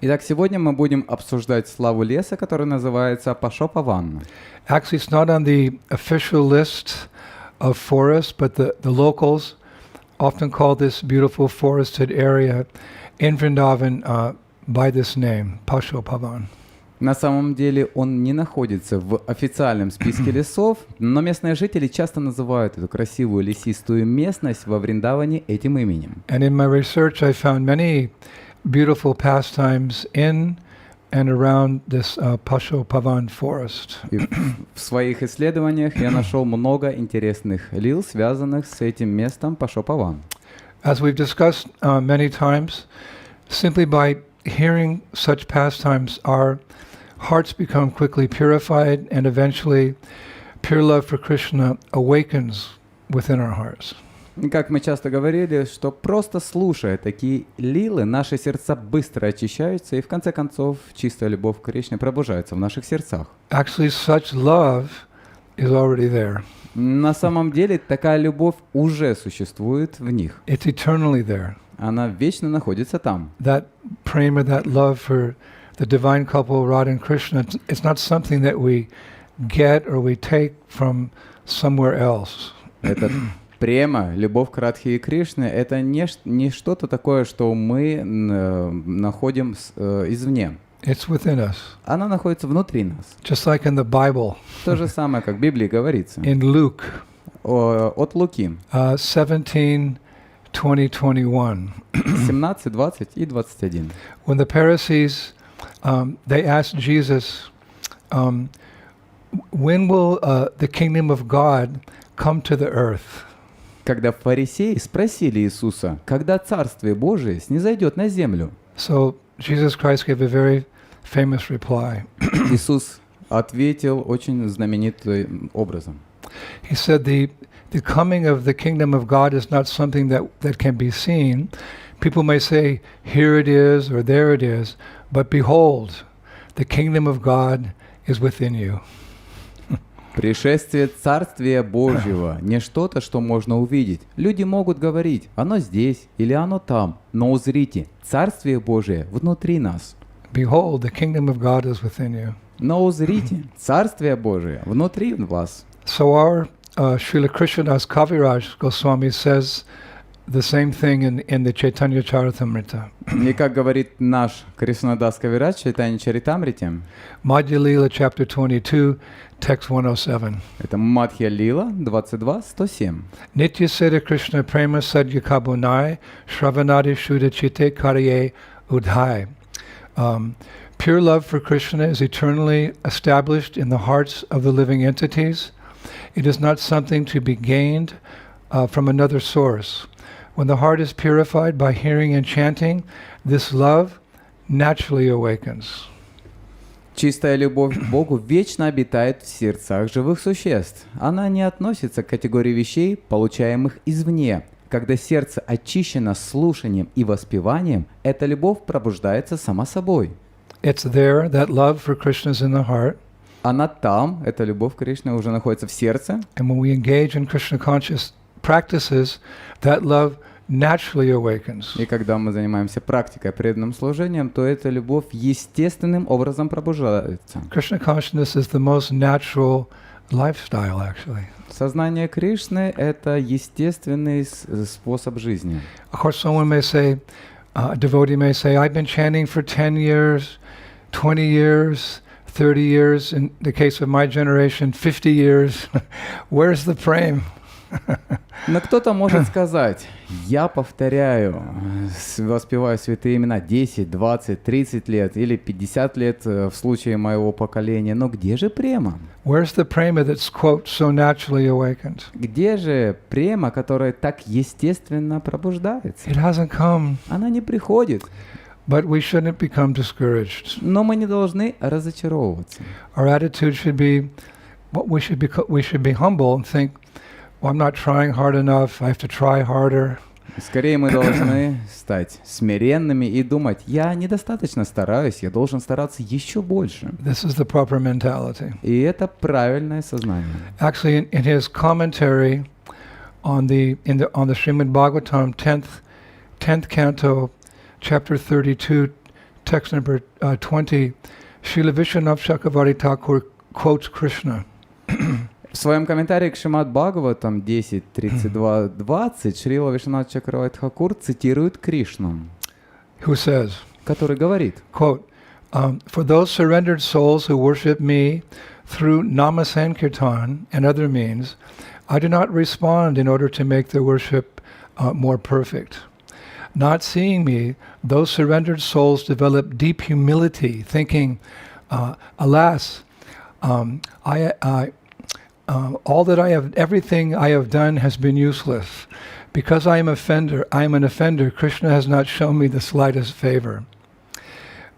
Итак, сегодня мы будем обсуждать славу леса, который называется Пашопаван. Actually, it's not on the official list of forests, but the locals often call this beautiful forested area in Vrindavan by this name, Pashopavan. На самом деле он не находится в официальном списке лесов, но местные жители часто называют эту красивую лесистую местность во Вриндаване этим именем. And in my research, I found many beautiful pastimes in and around this Pashopavan forest. И в своих исследованиях я нашел много интересных лил, связанных с этим местом Пашопаван. As we've discussed many times, simply by hearing such pastimes, our hearts become quickly purified, and eventually pure love for Krishna awakens within our hearts. И как мы часто говорили, что просто слушая такие лилы, наши сердца быстро очищаются, и в конце концов чистая любовь к Кришне пробуждается в наших сердцах. Actually, such love is already there. На самом деле такая любовь уже существует в них. It's eternally there. Она вечно находится там. That prema, that love for the divine couple Radha and Krishna, it's not something that we get or we take from somewhere else. Это према, любовь к Радхе и Кришне, это не что-то такое, что мы находим извне. It's within us. Она находится внутри нас. Just like in the Bible. То же самое, как в Библии говорится. In Luke. От Луки. 17, 20, 21. 17, 20 и 21. When the Pharisees, they asked Jesus, when will the kingdom of God come to the earth? Когда фарисеи спросили Иисуса, когда Царствие Божие снизойдет на землю. So Jesus Christ gave a very famous reply. Иисус ответил очень знаменитым образом. He said the coming of the kingdom of God is not something that can be seen. People may say, here it is or there it is, but behold, the kingdom of God is within you. Пришествие Царствия Божьего не что-то, что можно увидеть. Люди могут говорить, оно здесь или оно там, но узрите, Царствие Божие внутри нас. Behold, the kingdom of God is within you. Но узрите, Царствие Божие внутри вас. So our Srila Krishnadas Kaviraj Goswami says the same thing in the Chaitanya Charitamrita. И как говорит наш Кришнадас Кавирадж в Чайтанья Чаритамрите, Madhya Lila chapter 22, text 107. Это Мадхья Лила 22:107. Nitya Seda Krishna Prema Sadhya Kabunai Shravanadi Shuddha Chitte Karye Udhai. Pure love for Krishna is eternally established in the hearts of the living entities. It is not something to be gained from another source. When the heart is purified by hearing and chanting, this love naturally awakens. Чистая любовь к Богу вечно обитает в сердцах живых существ. Она не относится к категории вещей, получаемых извне. Когда сердце очищено слушанием и воспеванием, эта любовь пробуждается сама собой. It's there, that love for Krishna is in the heart. Она там, эта любовь к Кришне уже находится в сердце. And when we engage in Krishna conscious practices, that love naturally awakens. И когда мы занимаемся практикой, преданным служением, то эта любовь естественным образом пробуждается. Krishna consciousness is the most natural lifestyle, actually. Сознание Кришны — это естественный способ жизни. Of course, someone may say, a devotee may say, I've been chanting for 10 years, 20 years, 30 years, in the case of my generation, 50 years. Where's the prem? Но кто-то может сказать, я повторяю, воспеваю святые имена 10, 20, 30 лет или 50 лет в случае моего поколения, но где же према? Where's the prema that's, quote, so naturally awakened? Где же према, которая так естественно пробуждается? It hasn't come. Она не приходит. But we shouldn't become discouraged. Но мы не должны разочаровываться. Our attitude should be, we should be humble and think, well, I'm not trying hard enough, I have to try harder. Скорее мы должны стать смиренными и думать, я недостаточно стараюсь, я должен стараться еще больше. This is the proper mentality. И это правильное сознание. Actually, in his commentary on the Srimad Bhagavatam 10th canto, chapter 32, text number 20, Srila Vishwanath Chakravarti Thakur quotes Krishna. В своем комментарии к Шримад Бхагаватам 10.32.20 Шрила Вишванат Чакраварти Тхакур цитирует Кришну, Who says, который говорит, quote, for those surrendered souls who worship me through Nama Sankirtan and other means, I do not respond in order to make their worship more perfect. Not seeing me, those surrendered souls develop deep humility, thinking, alas, all that I have, everything I have done has been useless. Because I am an offender, Krishna has not shown me the slightest favor.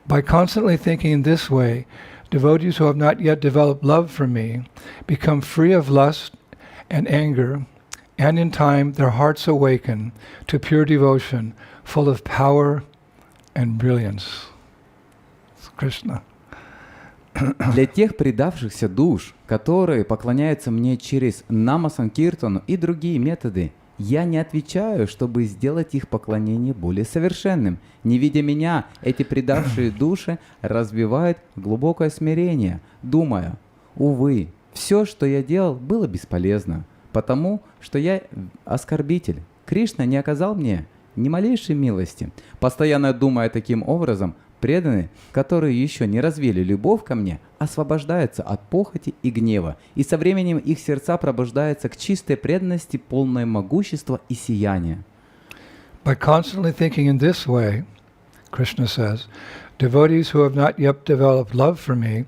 By constantly thinking in this way, devotees who have not yet developed love for me become free of lust and anger, and in time their hearts awaken to pure devotion, full of power and brilliance. It's Krishna. для тех предавшихся душ, которые поклоняются мне через Нама-санкиртану и другие методы, я не отвечаю, чтобы сделать их поклонение более совершенным. Не видя меня, эти предавшие души развивают глубокое смирение, думая, увы, все, что я делал, было бесполезно, потому что я оскорбитель. Кришна не оказал мне ни малейшей милости. Постоянно думая таким образом, преданные, которые еще не развили любовь ко мне, освобождаются от похоти и гнева, и со временем их сердца пробуждаются к чистой преданности, полное могущества и сияния. By constantly thinking in this way, Krishna says, devotees who have not yet developed love for me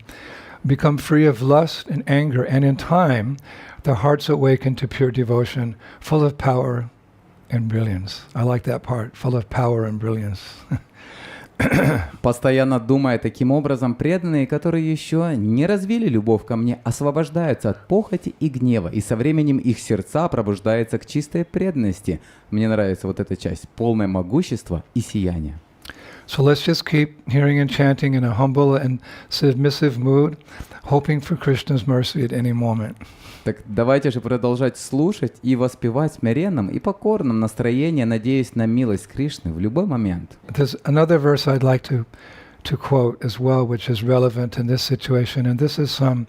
become free of lust and anger, and in time their hearts awaken to pure devotion, full of power and brilliance. I like that part, full of power and brilliance. Постоянно думая таким образом, преданные, которые еще не развили любовь ко мне, освобождаются от похоти и гнева, и со временем их сердца пробуждаются к чистой преданности. Мне нравится вот эта часть, полное могущество и сияние. So let's just keep hearing and chanting in a humble and submissive mood, hoping for Krishna's mercy at any moment. Так давайте же продолжать слушать и воспевать в смиренном и покорном настроении, надеясь на милость Кришны в любой момент. There's another verse I'd like to quote as well, which is relevant in this situation, and this is from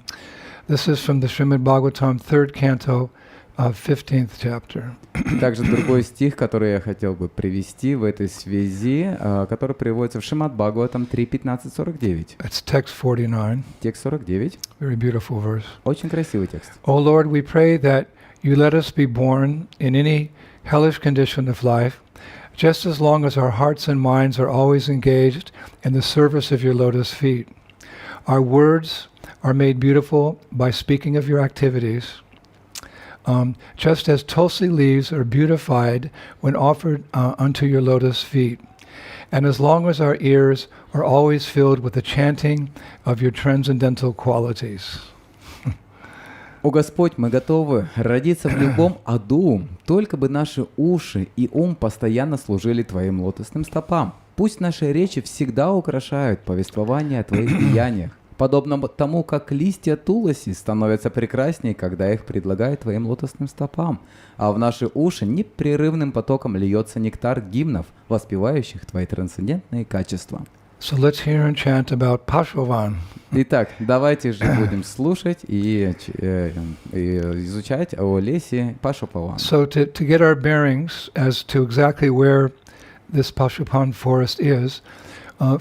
the Srimad Bhagavatam, 3rd canto, 15th chapter. Также другой стих, который я хотел бы привести в этой связи, который приводится в Шримад Бхагаватам 3.15.49. It's text 49. Текст 49. Very beautiful verse. Очень красивый текст. O Lord, we pray that you let us be born in any hellish condition of life, just as long as our hearts and minds are always engaged in the service of your lotus feet. Our words are made beautiful by speaking of your activities, just as tulsi leaves are beautified when offered unto your lotus feet. And as long as our ears are always filled with the chanting of your transcendental qualities. О Господь, мы готовы родиться в любом аду, только бы наши уши и ум постоянно служили Твоим лотосным стопам. Пусть наши речи всегда украшают повествование о Твоих деяниях, подобно тому, как листья туласи становятся прекраснее, когда их предлагают Твоим лотосным стопам, а в наши уши непрерывным потоком льется нектар гимнов, воспевающих Твои трансцендентные качества. So let's hear and chant about Pashavan. Итак, давайте же будем слушать и изучать о лесе Пашупавана. So to get our bearings as to exactly where this Pashupan forest is,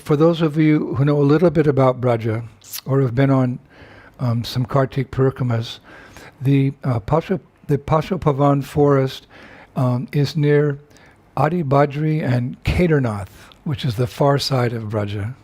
for those of you who know a little bit about Braja or have been on some Kartik Parikramas, the Pashupavan forest is near Adibadri and Kedarnath, which is the far side of Braja.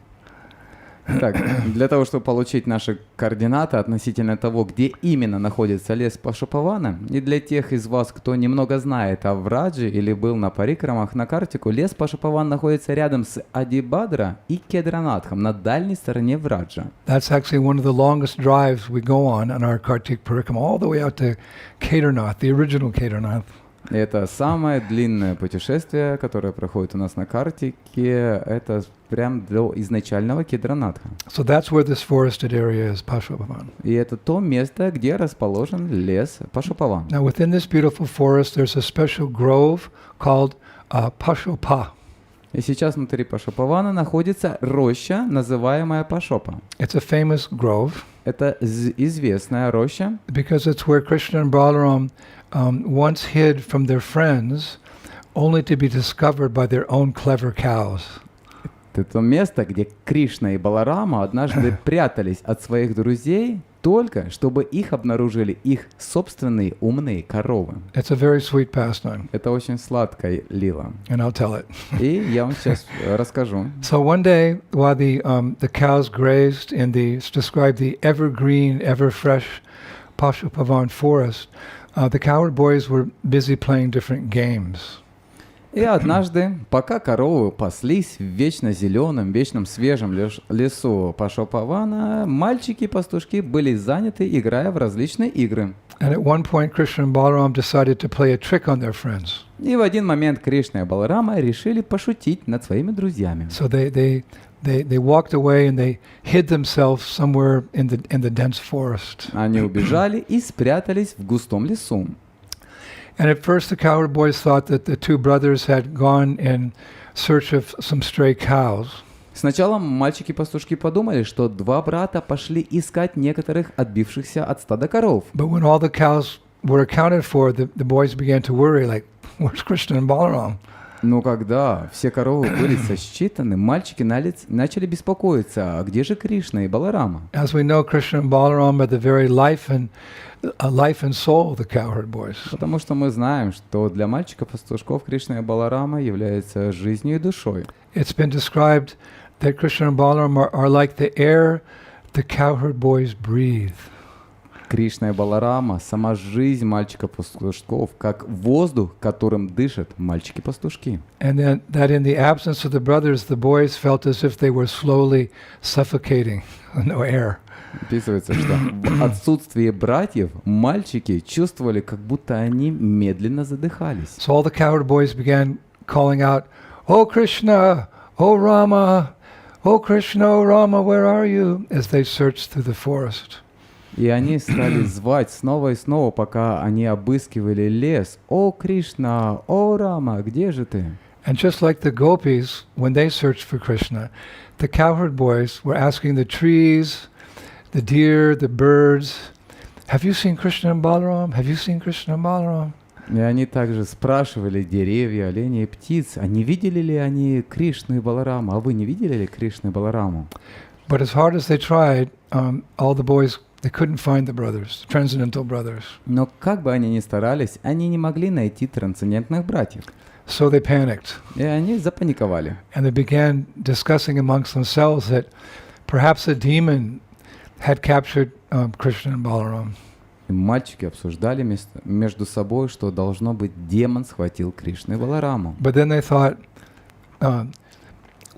Так, для того, чтобы получить наши координаты относительно того, где именно находится лес Пашупавана, и для тех из вас, кто немного знает о Врадже или был на парикрамах на Картику, лес Пашупаван находится рядом с Адибадра и Кедранатхом на дальней стороне Враджа. That's actually one of the longest drives we go on our Kartik Parikrama, all the way out to Kedarnath, the original Kedarnath. Это самое длинное путешествие, которое проходит у нас на Картике. Это прям до изначального Кедранатха. So that's where this forested area is, Pashupavan. И это то место, где расположен лес Пашупаван. Now within this beautiful forest, there's a special grove called Pashupa. И сейчас внутри Пашопавана находится роща, называемая Пашопа. It's a famous grove Это известная роща, because it's where Krishna and Balaram once hid from their friends, only to be discovered by their own clever cows. это то место, где Кришна и Баларама однажды прятались от своих друзей, только чтобы их обнаружили их собственные умные коровы. It's a very sweet pastime, Это очень сладкая лила. and I'll tell it. И я вам сейчас расскажу. So one day, while the cows grazed in it's described the evergreen, ever fresh Pashupavan forest, the cowherd boys were busy playing different games. И однажды, пока коровы паслись в вечно зеленом, вечном свежем лесу Пашопавана, мальчики и пастушки были заняты, играя в различные игры. And at one point, Krishna and Balaram decided to play a trick on their friends. И в один момент Кришна и Баларама решили пошутить над своими друзьями. So they walked away and they hid themselves somewhere in the dense forest. Они убежали и спрятались в густом лесу. And at first, the cowherd boys thought that the two brothers had gone in search of some stray cows. Сначала мальчики-пастушки подумали, что два брата пошли искать некоторых отбившихся от стада коров. But when all the cows were accounted for, the boys began to worry, like, where's Krishna and Balaram? Но когда все коровы были сосчитаны, мальчики начали беспокоиться, а где же Кришна и Баларама? As we know, Krishna and Balaram are the very life and soul of the cowherd boys. Потому что мы знаем, что для мальчиков-пастушков Кришна и Баларама являются жизнью и душой. It's been described that Krishna and Balaram are like the air the cowherd boys breathe. Кришна и Баларама — сама жизнь мальчиков-пастушков, как воздух, которым дышат мальчики-пастушки. And then that in the absence of the brothers, the boys felt as if they were slowly suffocating, no air. Описывается, что в отсутствии братьев мальчики чувствовали, как будто они медленно задыхались. So all the cowherd boys began calling out, "Oh Krishna, oh Rama, oh Krishna, oh Rama, where are you?" as they searched through the forest. И они стали звать снова и снова, пока они обыскивали лес. «О, Кришна! О, Рама! Где же ты?» And just like the gopis, when they searched for Krishna, the cowherd boys were asking the trees, the deer, the birds, "Have you seen Krishna and Balaram? Have you seen Krishna and Balaram?" И они также спрашивали деревья, оленей и птиц, а не видели ли они Кришну и Балараму? А вы не видели ли Кришну и Балараму? But as hard as they tried, all the boys, they couldn't find the brothers, the transcendental brothers. Но как бы они ни старались, они не могли найти трансцендентных братьев. So they panicked. И они запаниковали. And they began discussing amongst themselves that perhaps a demon had captured Krishna and Balaram. И мальчики обсуждали между собой, что должно быть демон схватил Кришну и Балараму. But then they thought,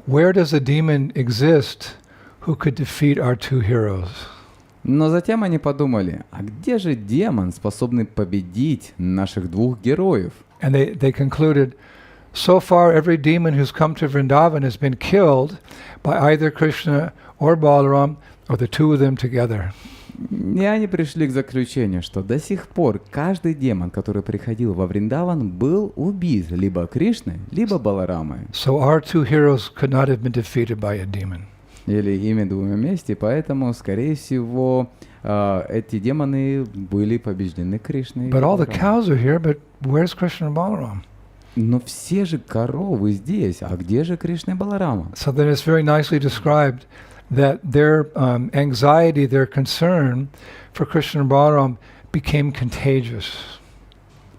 where does a demon exist who could defeat our two heroes? Но затем они подумали, а где же демон, способный победить наших двух героев? And they concluded, so far every demon who's come to Vrindavan has been killed by either Krishna or Balaram or the two of them together. И они пришли к заключению, что до сих пор каждый демон, который приходил во Вриндаван, был убит либо Кришной, либо Баларамой. So our two heroes could not have been defeated by a demon. Или ими двумя вместе, поэтому, скорее всего, эти демоны были побеждены Кришной. But all the cows are here, but where's Krishna and Balaram? Но все же коровы здесь, а где же Кришна и Баларама? So then it's very nicely described that their anxiety, their concern for Krishna and Balaram became contagious.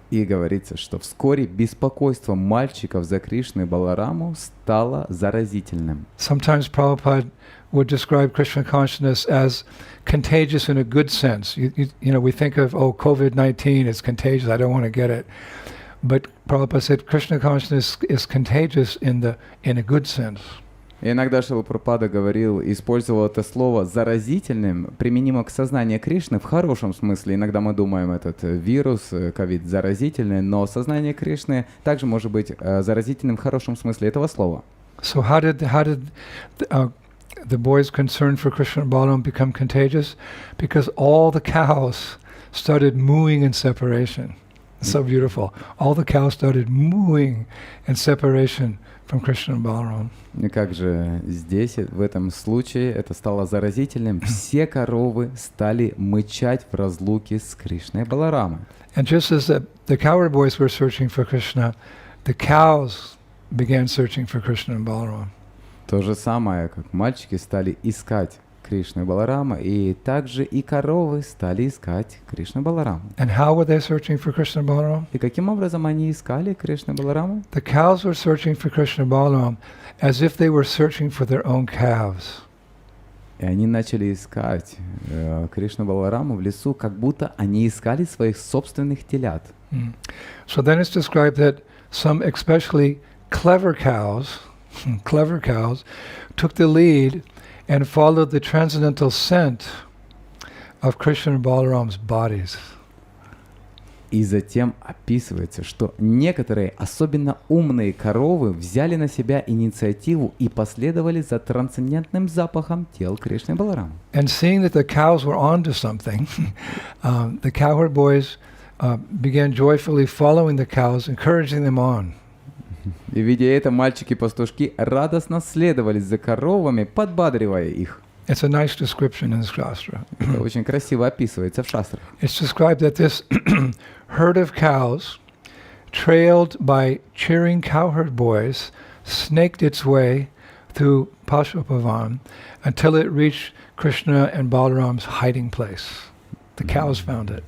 И говорится, что вскоре беспокойство мальчиков за Кришну и Балараму стало заразительным. Sometimes Prabhupada would describe Krishna consciousness as contagious in a good sense. You know, we think of, oh, COVID-19 is contagious, I don't want to get it. But Prabhupada said Krishna consciousness is contagious in a good sense. И иногда Шрила Прабхупада использовал это слово заразительным, применимо к сознанию Кришны в хорошем смысле. Иногда мы думаем, этот вирус, ковид, заразительный, но сознание Кришны также может быть заразительным в хорошем смысле этого слова. So how did the boys' concern for Krishna and Balaram become contagious? Because all the cows started mooing in separation. So beautiful. All the cows started mooing in separation from Krishna and Balaram. И как же здесь, в этом случае, это стало заразительным. Все коровы стали мычать в разлуке с Кришной и Баларамой. And just as the cowherd boys were searching for Krishna, the cows began searching for Krishna and Balaram. То же самое, как мальчики стали искать Кришну и Баларама, и также и коровы стали искать Кришну и Баларама. And how were they searching for Krishna and Balaram? И каким образом они искали Кришну и Балараму? The cows were searching for Krishna and Balaram as if they were searching for their own calves. И они начали искать Кришну и Балараму в лесу, как будто они искали своих собственных телят. So then it's described that some especially clever cows took the lead and followed the transcendental scent of Krishna and Balaram's bodies. И затем описывается, что некоторые особенно умные коровы взяли на себя инициативу и последовали за трансцендентным запахом тел Кришны и Баларама. And seeing that the cows were onto something, the cowherd boys began joyfully following the cows, encouraging them on. И видя это, мальчики-пастушки радостно следовали за коровами, подбадривая их. It's a nice description in the Shastra. Это очень красиво описывается в шастрах. It's described that this herd of cows, trailed by cheering cowherd boys, snaked its way through Pashupavan until it reached Krishna and Balaram's hiding place. The cows found it.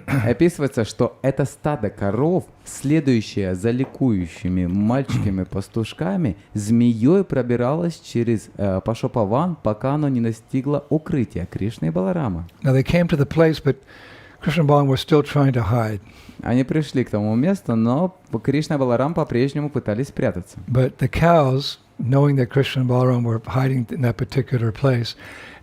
Описывается, что это стадо коров, следующее за ликующими мальчиками-пастушками, змеей пробиралось через Пашопаван, пока оно не достигло укрытия Кришны и Баларама. Now they came to the place, but Krishna and Balaram were still trying to hide. Они пришли к тому месту, но Кришна и Баларам по-прежнему пытались спрятаться. But the cows, knowing that Krishna and Balaram were hiding in that particular place,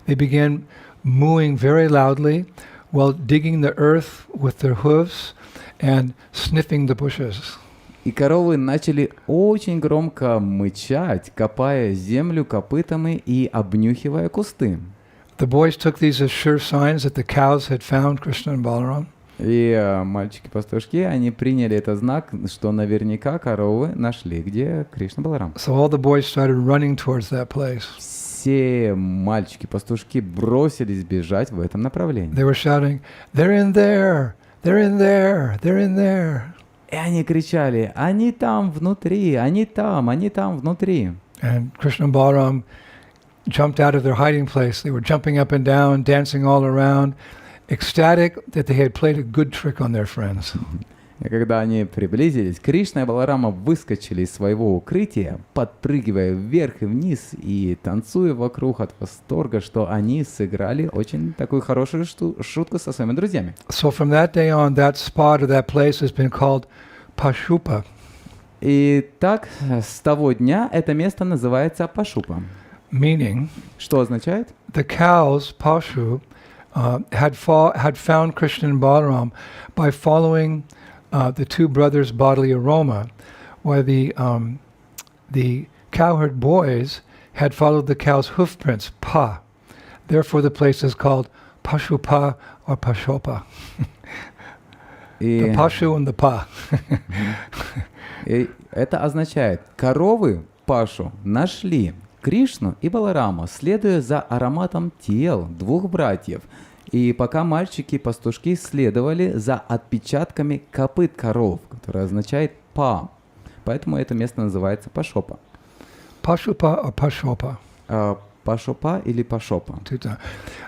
they began mooing very loudly while digging the earth with their hooves and sniffing the bushes. И коровы начали очень громко мычать, копая землю копытами и обнюхивая кусты. The boys took these as sure signs that the cows had found Krishna and Balaram. И мальчики-пастушки, они приняли это знак, что наверняка коровы нашли, где Кришна Баларам. So all the boys started running towards that place. Все мальчики-пастушки бросились бежать в этом направлении. They were shouting, "They're in there! They're in there! They're in there!" И они кричали: они там внутри, они там внутри. And Krishna and Balaram jumped out of their hiding place. They were jumping up and down, dancing all around, ecstatic that they had played a good trick on their friends. И когда они приблизились, Кришна и Баларама выскочили из своего укрытия, подпрыгивая вверх и вниз и танцуя вокруг от восторга, что они сыграли очень такую хорошую шутку со своими друзьями. So from that day on, that spot or that place has been called Pashupa. И так с того дня это место называется Пашупа. Meaning, Что означает? the cows, Pashu, had found Krishna and Balaram by following the two brothers' bodily aroma, while the cowherd boys had followed the cows' hoof prints, pa. Therefore, the place is called Pashupa or Pashopa. The Pashu and the Pa. И это означает, коровы Пашу нашли Кришну и Баларама, следуя за ароматом тел двух братьев. И пока мальчики-пастушки следовали за отпечатками копыт коров, которое означает «па». Поэтому это место называется Пашопа. Pashupa or Pashopa. Пашопа или Пашопа.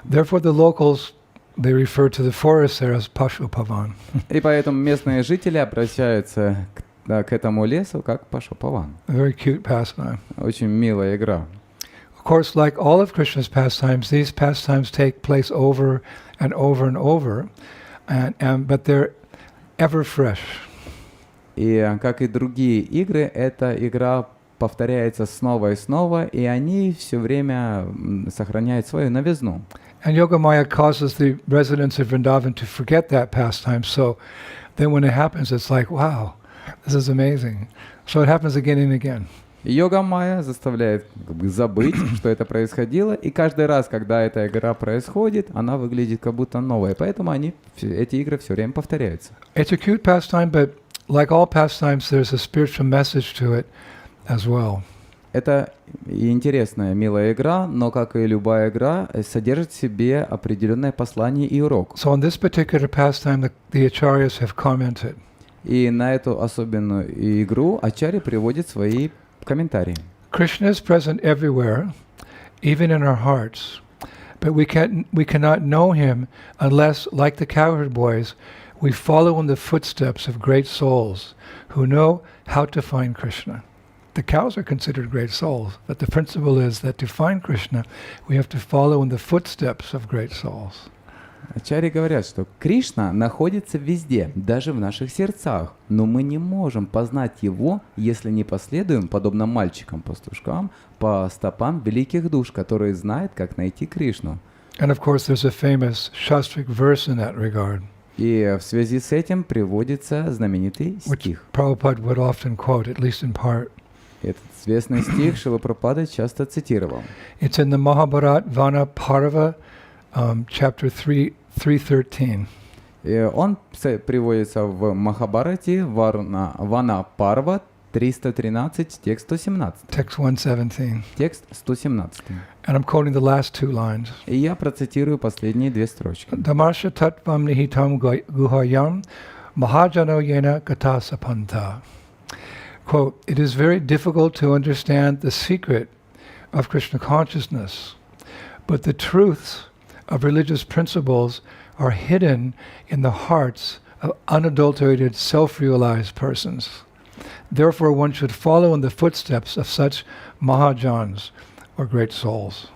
Therefore, the locals, they refer to the forest there as Pashupavan. И поэтому местные жители обращаются к этому лесу как Пашопаван. A very cute pastime. Очень милая игра. Of course, like all of Krishna's pastimes, these pastimes take place over and over and over, but they're ever fresh. И как и другие игры, эта игра повторяется снова и снова, и они все время сохраняют свою новизну. And Yogamaya causes the residents of Vrindavan to forget that pastime, so then when it happens, it's like, wow, this is amazing. So it happens again and again. Йога Майя заставляет забыть, что это происходило, и каждый раз, когда эта игра происходит, она выглядит как будто новая, поэтому эти игры все время повторяются. It's a cute pastime, but like all pastimes, there's a spiritual message to it, as well. Это и интересная, милая игра, но, как и любая игра, содержит в себе определенное послание и урок. So on this particular pastime, the acharyas have commented. И на эту особенную игру ачарья приводит свои комментарии. Krishna is present everywhere, even in our hearts, but we cannot know him unless, like the cowherd boys, we follow in the footsteps of great souls who know how to find Krishna. The cows are considered great souls, but the principle is that to find Krishna, we have to follow in the footsteps of great souls. Ачарьи говорят, что Кришна находится везде, даже в наших сердцах, но мы не можем познать Его, если не последуем, подобно мальчикам-пастушкам, по стопам великих душ, которые знают, как найти Кришну. And of course there's a famous Shastric verse in that regard. И в связи с этим приводится знаменитый стих. Prabhupada would often quote, at least in part. Этот известный стих Шрила Прабхупада часто цитировал. It's in the Mahabharat Vana Parva, chapter 3:13. И он приводится в Махабхарате Вана Парва 313, текст 117. Text 117. Текст 117. And I'm quoting the last two lines. И я процитирую последние две строчки. Dhammasya tattvam nihitam guhayam mahajano yena katasapanta. Quote, it is very difficult to understand the secret of Krishna consciousness, but the truths of religious principles are hidden in the hearts of unadulterated, self-realized persons. Therefore, one should follow in the footsteps of such mahajans, or great souls.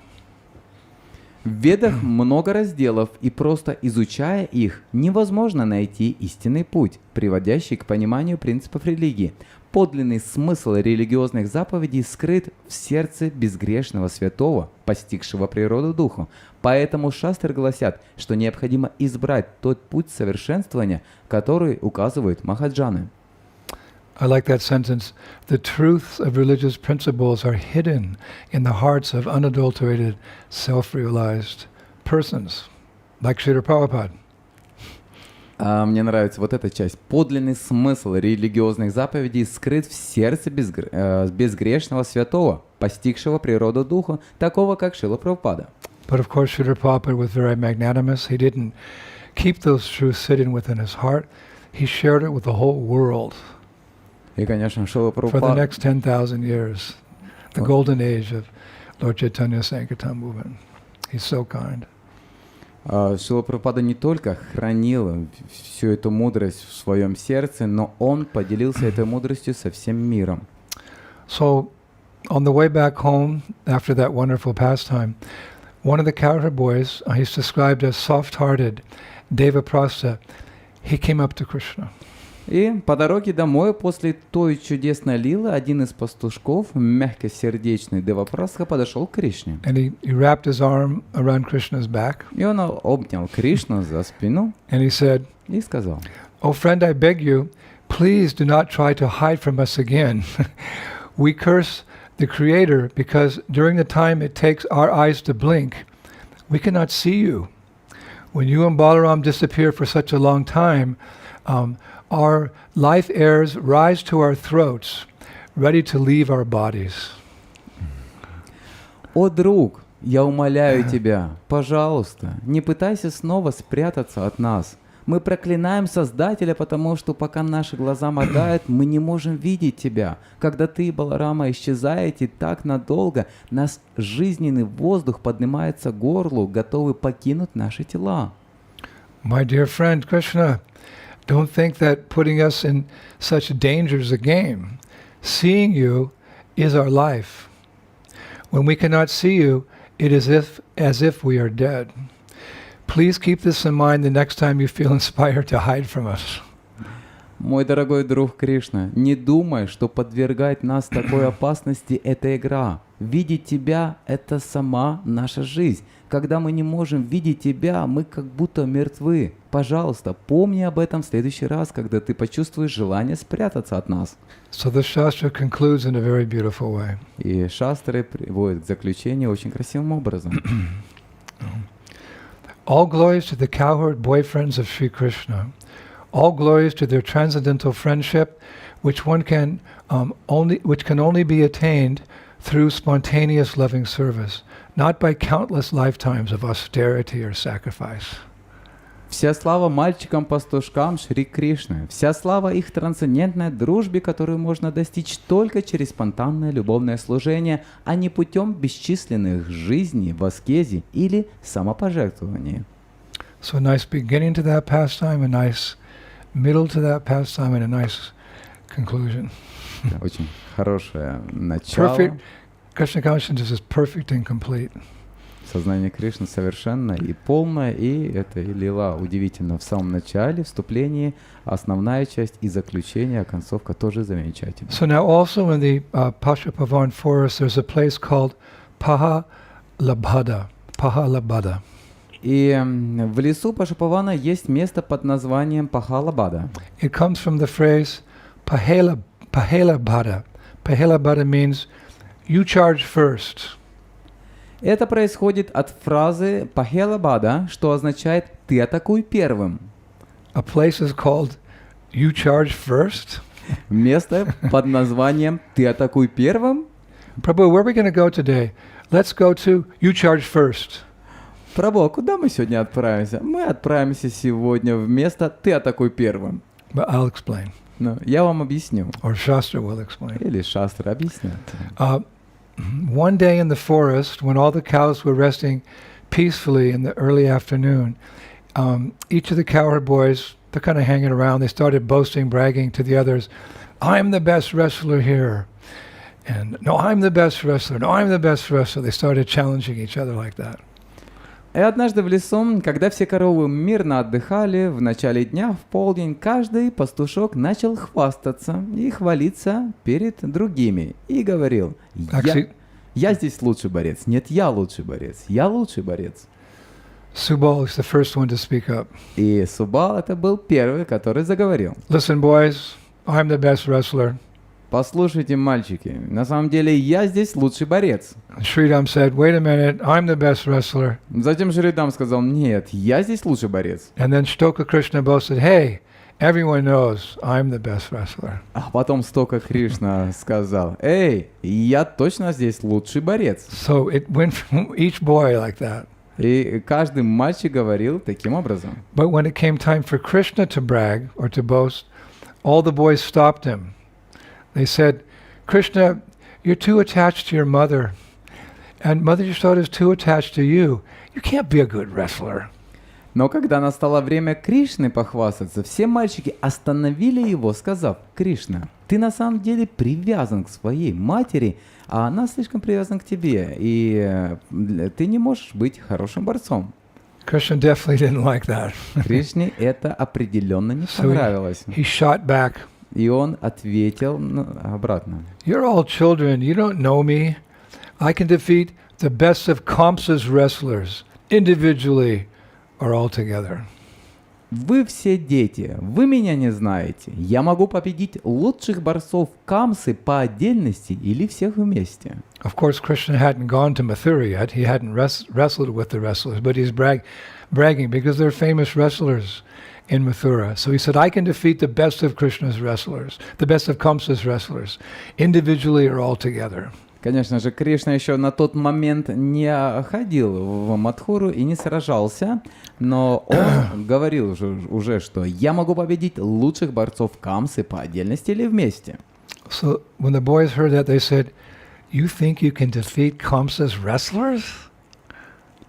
В Ведах много разделов, и просто изучая их, невозможно найти истинный путь, приводящий к пониманию принципов религии. Подлинный смысл религиозных заповедей скрыт в сердце безгрешного святого, постигшего природу духу. Поэтому шастры гласят, что необходимо избрать тот путь совершенствования, который указывают махаджаны. I like that sentence. The truths of religious principles are hidden in the hearts of unadulterated, self-realized persons, like Srila Prabhupada. Мне нравится вот эта часть. Подлинный смысл религиозных заповедей скрыт в сердце безгрешного святого, постигшего природу духа, такого как Шрила Прабхупада. But of course, Srila Prabhupada was very magnanimous. He didn't keep those truths sitting within his heart. He shared it with the whole world. И, конечно, Шрила For the Прабхупада... next 10,000 years, the golden age of Lord Chaitanya Sankirtan movement. He's so kind. Шрила Прабхупада не только хранил всю эту мудрость в своем сердце, но он поделился этой мудростью со всем миром. So, on the way back home, after that wonderful pastime, one of the cowherd boys, he's described as soft-hearted, Devaprastha, he came up to Krishna. И по дороге домой после той чудесной лилы один из пастушков, мягкосердечный Девапрастха, подошел к Кришне. And he wrapped his arm around Krishna's back. И он обнял Кришну за спину And he said, и сказал: "Oh friend, I beg you, please do not try to hide from us again. We curse the Creator because during the time it takes our eyes to blink, we cannot see you. When you and Balaram disappear for such a long time, our life airs rise to our throats, ready to leave our bodies." «О, друг, я умоляю тебя, пожалуйста, не пытайся снова спрятаться от нас. Мы проклинаем Создателя, потому что пока наши глаза моргают, мы не можем видеть тебя. Когда ты и Баларама исчезаете так надолго, наш жизненный воздух поднимается к горлу, готовый покинуть наши тела». My dear friend Krishna, don't think that putting us in such danger is a game. Seeing you is our life. When we cannot see you, it is as if we are dead. Please keep this in mind the next time you feel inspired to hide from us. Мой дорогой друг Кришна, не думай, что подвергать нас такой опасности – это игра. Видеть тебя – это сама наша жизнь. Когда мы не можем видеть тебя, мы как будто мертвы. Пожалуйста, помни об этом в следующий раз, когда ты почувствуешь желание спрятаться от нас. So the Shastra concludes in a very beautiful way. И шастры приводят к заключению очень красивым образом. All glories to the cowherd boyfriends of Sri Krishna. All glories to their transcendental friendship, which can only be attained through spontaneous loving service, not by countless lifetimes of austerity or sacrifice. Вся слава мальчикам-пастушкам Шри Кришны, вся слава их трансцендентной дружбе, которую можно достичь только через спонтанное любовное служение, а не путем бесчисленных жизней в аскезе или самопожертвовании. So a nice beginning to that pastime, a nice middle to that pastime, and a nice conclusion. Очень хорошее начало. Perfect. Krishna consciousness is perfect and complete. Сознание Кришны совершенно и полное, и это и лила удивительно в самом начале, вступлении, основная часть и заключение, а концовка тоже замечательна. So now also in the Pashupavan forest there's a place called Palo-Альто. Palo-Альто. И в лесу Пашупавана есть место под названием Пало-Альто. It comes from the phrase Palo-Альто. Palo-Альто means you charge first. Это происходит от фразы Пало-Альто, что означает «ты атакуй первым». A place is called you charge first. Место под названием «ты атакуй первым». Prabhu, where are we going to go today? Let's go to you charge first. Прабhu, а куда мы сегодня отправимся? Мы отправимся сегодня в место «ты атакуй первым». But I'll explain. Ну, я вам объясню. Or Shastra will explain. Или Шастра объяснят. One day in the forest, when all the cows were resting peacefully in the early afternoon, each of the cowherd boys, they're kind of hanging around, they started boasting, bragging to the others, I'm the best wrestler here. And no, I'm the best wrestler. No, I'm the best wrestler. They started challenging each other like that. И однажды в лесу, когда все коровы мирно отдыхали, в начале дня, в полдень, каждый пастушок начал хвастаться и хвалиться перед другими. И говорил, я здесь лучший борец. Нет, я лучший борец. Я лучший борец. Subal is the first one to speak up. И Субал это был первый, который заговорил. Listen, boys, I'm the best wrestler. Послушайте, мальчики, на самом деле я здесь лучший борец. Sridham said, wait a minute, I'm the best wrestler. Затем Шридам сказал, нет, я здесь лучший борец. And then Stoka Krishna boasted, hey, everyone knows I'm the best wrestler. А потом Стока Кришна сказал, эй, я точно здесь лучший борец. So it went from each boy like that. И каждый мальчик говорил таким образом. But when it came time for Krishna to brag or to boast, all the boys stopped him. They said, Krishna, you're too attached to your mother. And Mother Yashoda is too attached to you. You can't be a good wrestler. Но когда настало время Кришны похвастаться, все мальчики остановили его, сказав, Кришна, ты на самом деле привязан к своей матери, а она слишком привязана к тебе, и ты не можешь быть хорошим борцом. Krishna definitely didn't like that. Кришне это определенно не понравилось. He shot back. И он ответил обратно. You're all children. You don't know me. I can defeat the best of Kamsa's wrestlers, individually or all together. Вы все дети, вы меня не знаете. Я могу победить лучших борцов Камсы по отдельности или всех вместе. Of course, Krishna hadn't gone to Mathura yet. He hadn't wrestled with the wrestlers, but he's bragging because they're famous wrestlers in Mathura. So he said, I can defeat the best of Krishna's wrestlers, the best of Kamsa's wrestlers, individually or all together. Конечно же, Кришна еще на тот момент не ходил в Мадхуру и не сражался, но он говорил уже, что я могу победить лучших борцов Камсы по отдельности или вместе. So when the boys heard that, they said, you think you can defeat Kamsa's wrestlers?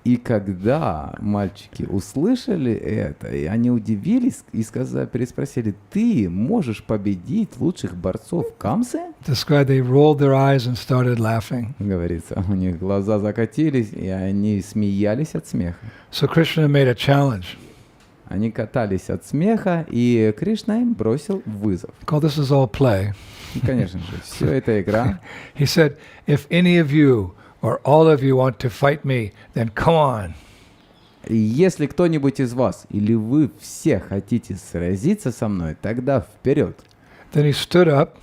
И когда мальчики услышали это, и они удивились и переспросили, ты можешь победить лучших борцов Камсы? They rolled their eyes and started laughing. Говорится, у них глаза закатились, и они смеялись от смеха. So Krishna made a challenge. Они катались от смеха, и Кришна им бросил вызов. This is all play. И, конечно же, все это игра. He said, if any of you or all of you want to fight me, then come on. И если кто-нибудь из вас или вы все хотите сразиться со мной, тогда вперед. Then he stood up,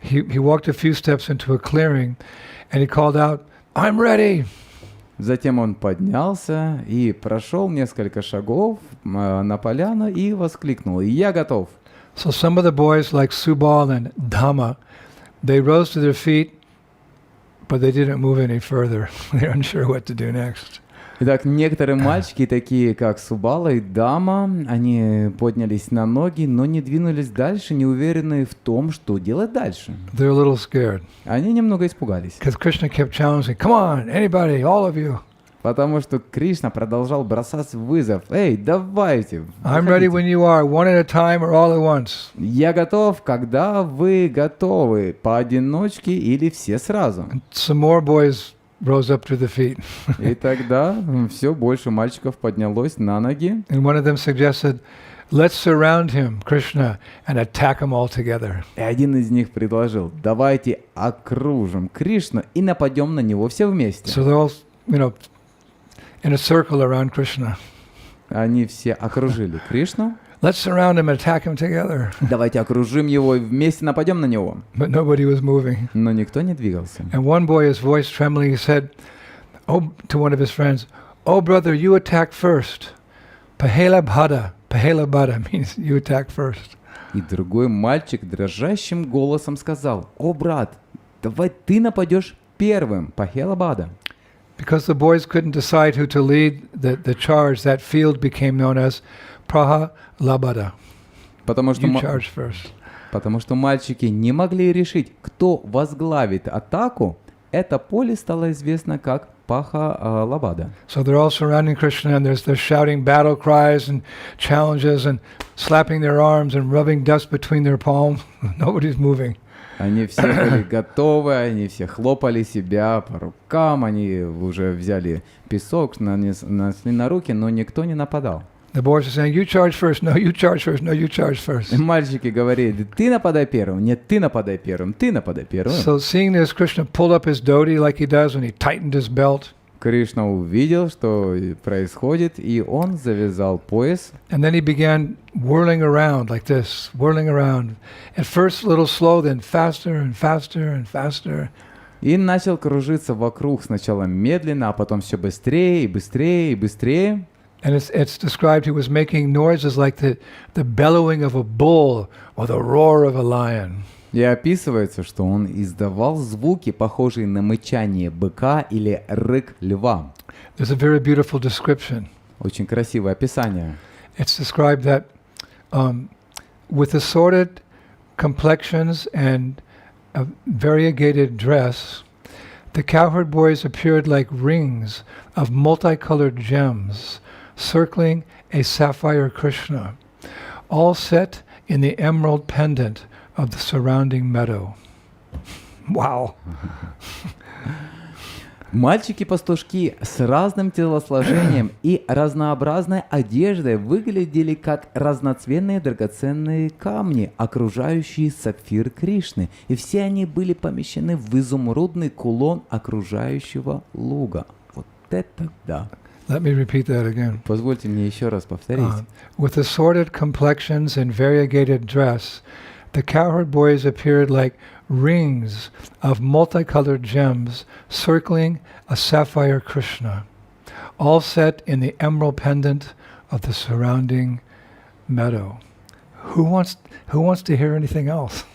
he walked a few steps into a clearing, and he called out, I'm ready. Затем он поднялся и прошел несколько шагов на поляну и воскликнул: «Я готов». So some of the boys, like Subal and Dhamma, they rose to their feet, but they didn't move any further. They're unsure what to do next. Итак, некоторые мальчики, такие как Субала и Дама, они поднялись на ноги, но не двинулись дальше, не уверенные в том, что делать дальше. They're a little scared. Они немного испугались. Because Krishna kept challenging, come on, anybody, all of you. Потому что Кришна продолжал бросать вызов. «Эй, давайте! I'm ready when you are, one at a time or all at once. Я готов, когда вы готовы, поодиночке или все сразу». And some more boys rose up to the feet. И тогда все больше мальчиков поднялось на ноги. And one of them suggested, let's surround him, Krishna, and attack him all together. И один из них предложил: «Давайте окружим Кришну и нападем на него все вместе». So they're all, in a circle around Krishna. Они все окружили Кришну. Let's surround him and attack him together. Давайте окружим его и вместе нападем на него. But nobody was moving. Но никто не двигался. And one boy, his voice trembling, he said, to one of his friends, "Oh, brother, you attack first. Pahela bhada means you attack first." И другой мальчик дрожащим голосом сказал: «О, брат, давай ты нападешь первым, пахела-бада». Because the boys couldn't decide who to lead the charge, that field became known as Prahalabhada. Потому что, You charge first. потому что мальчики не могли решить, кто возглавит атаку. Это поле стало известно как Паха-Лабада. So they're all surrounding Krishna and they're shouting battle cries and challenges and slapping their arms and rubbing dust between their palms. Nobody's moving. Они все были готовы, они все хлопали себя по рукам, они уже взяли песок, нанесли на руки, но никто не нападал. The boys are saying, you charge first, no, you charge first, no, you charge first. И мальчики говорили: «Ты нападай первым, нет, ты нападай первым, ты нападай первым». So seeing this, Krishna pulled up his dhoti like he does when he tightened his belt. Кришна увидел, что происходит, и он завязал пояс. And then he began whirling around like this, whirling around. At first a little slow, then faster and faster and faster. И начал кружиться вокруг сначала медленно, а потом все быстрее и быстрее и быстрее. And it's described he was making noises like the bellowing of a bull or the roar of a lion. И описывается, что он издавал звуки, похожие на мычание быка или рык льва. There's a very beautiful description. Очень красивое описание. It's described that with assorted complexions and a variegated dress, the cowherd boys appeared like rings of multicolored gems circling a sapphire Krishna, all set in the emerald pendant of the surrounding meadow. Wow. Мальчики-пастушки с разным телосложением и разнообразной одеждой выглядели как разноцветные драгоценные камни, окружающие сапфир Кришны, и все они были помещены в изумрудный кулон окружающего луга. Вот это да! Let me repeat that again. Позвольте мне еще раз повторить. With assorted complexions and variegated dress, the cowherd boys appeared like rings of multicolored gems circling a sapphire Krishna, all set in the emerald pendant of the surrounding meadow. Who wants to hear anything else?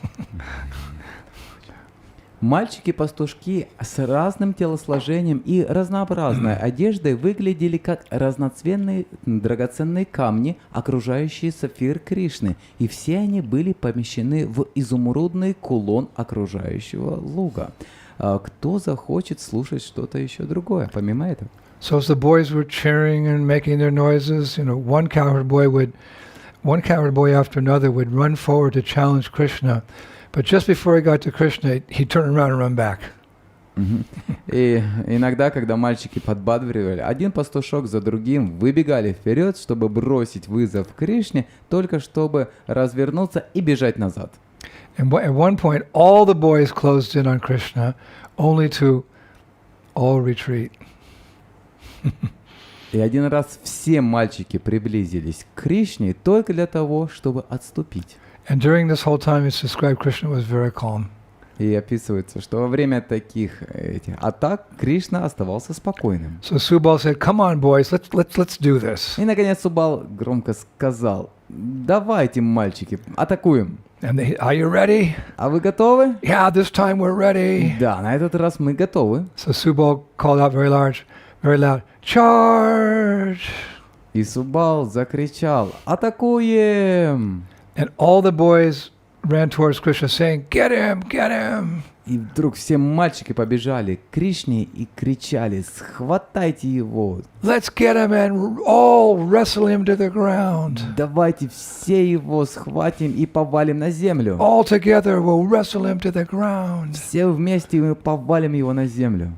Мальчики-пастушки с разным телосложением и разнообразной одеждой выглядели как разноцветные драгоценные камни, окружающие сапфир Кришны, и все они были помещены в изумрудный кулон окружающего луга. Кто захочет слушать что-то еще другое, помимо этого? So as the boys were cheering and making their noises, one cowherd boy after another would run forward to challenge Krishna. But just before he got to Krishna, he'd turn around and run back. И иногда, когда мальчики подбадривали, один пастушок за другим выбегали вперед, чтобы бросить вызов Кришне, только чтобы развернуться и бежать назад. And at one point, all the boys closed in on Krishna, only to all retreat. И один раз все мальчики приблизились к Кришне только для того, чтобы отступить. And during this whole time, it's described Krishna was very calm. И описывается, что во время таких этих атак Кришна оставался спокойным. So Subal said, "Come on, boys, let's do this." И наконец Субал громко сказал: давайте, мальчики, атакуем. And they, "Are you ready?" А вы готовы? "Yeah, this time we're ready." Да, на этот раз мы готовы. So Subal called out very loud, "Charge!" И Субал закричал: атакуем! And all the boys ran towards Krishna saying, "Get him, get him." И вдруг все мальчики побежали к Кришне и кричали: схватайте его! "Let's get him and all wrestle him to the ground. Давайте все его схватим и повалим на землю. All together we'll wrestle him to the ground." Все вместе мы повалим его на землю.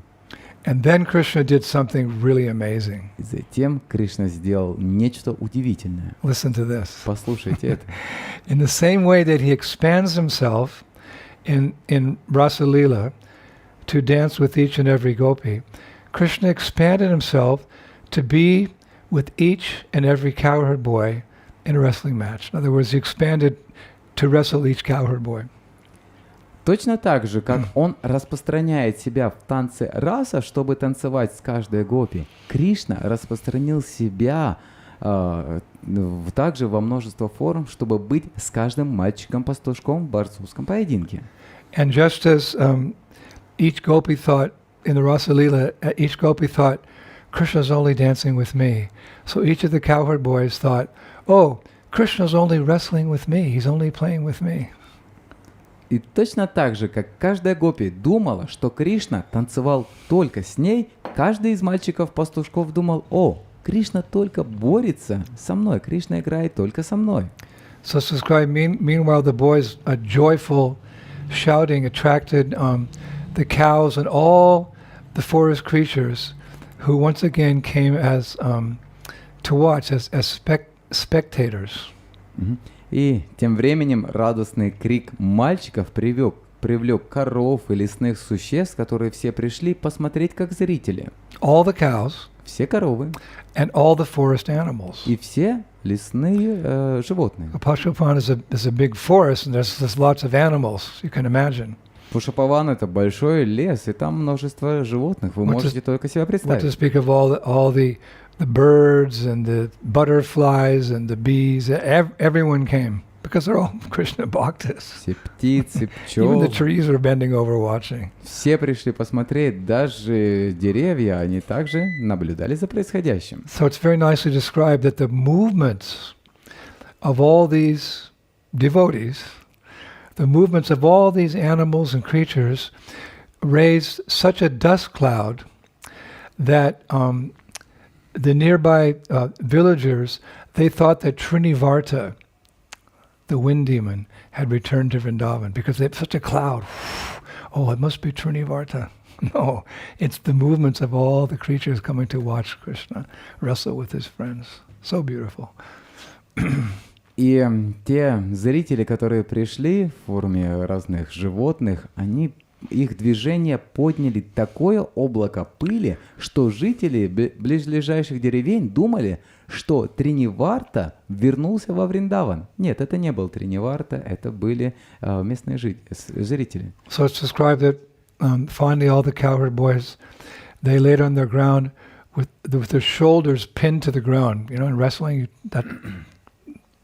And then Krishna did something really amazing. И затем Кришна сделал нечто удивительное. Listen to this. Послушайте это. In the same way that he expands himself in Rasa Leela to dance with each and every gopi, Krishna expanded himself to be with each and every cowherd boy in a wrestling match. In other words, he expanded to wrestle each cowherd boy. Точно так же, как он распространяет себя в танце раса, чтобы танцевать с каждой гопи, Кришна распространил себя также во множество форм, чтобы быть с каждым мальчиком-пастушком в борцовском поединке. And just as each gopi thought in the Rasa Leela, each gopi thought, Krishna's only dancing with me. So each of the cowherd boys thought, oh, Krishna's only wrestling with me. He's only playing with me. И точно так же, как каждая гопи думала, что Кришна танцевал только с ней, каждый из мальчиков-пастушков думал: о, Кришна только борется со мной, Кришна играет только со мной. So it's described, meanwhile the boys, a joyful shouting attracted the cows and all the forest creatures who once again came as to watch as spectators. И тем временем радостный крик мальчиков привлек коров и лесных существ, которые все пришли посмотреть как зрители. All the cows все коровы and all the forest animals. И все лесные животные. Pashuphan is a big forest and there's lots of animals, you can imagine. Пушапаван — это большой лес, и там множество животных. Вы можете только себе представить. What to speak of all the birds and the butterflies and the bees, everyone came because they're all Krishna bhaktas. Все птицы, Even the пчелы. trees are bending over watching. Все пришли посмотреть, даже деревья, они также наблюдали за происходящим. So it's very nicely described that the movements of all these devotees, the movements of all these animals and creatures raised such a dust cloud that the nearby villagers, they thought that Trinivarta, the wind demon, had returned to Vrindavan because they had such a cloud. Oh, it must be Trinivarta. No, it's the movements of all the creatures coming to watch Krishna wrestle with his friends. So beautiful. И те зрители, которые пришли в форме разных животных, их движения подняли такое облако пыли, что жители близлежащих деревень думали, что Триниварта вернулся во Вриндаван. Нет, это не был Триниварта, это были местные жители. So it's described that finally all the cowherd boys, they laid on their ground with their shoulders pinned to the ground. You know, in wrestling, that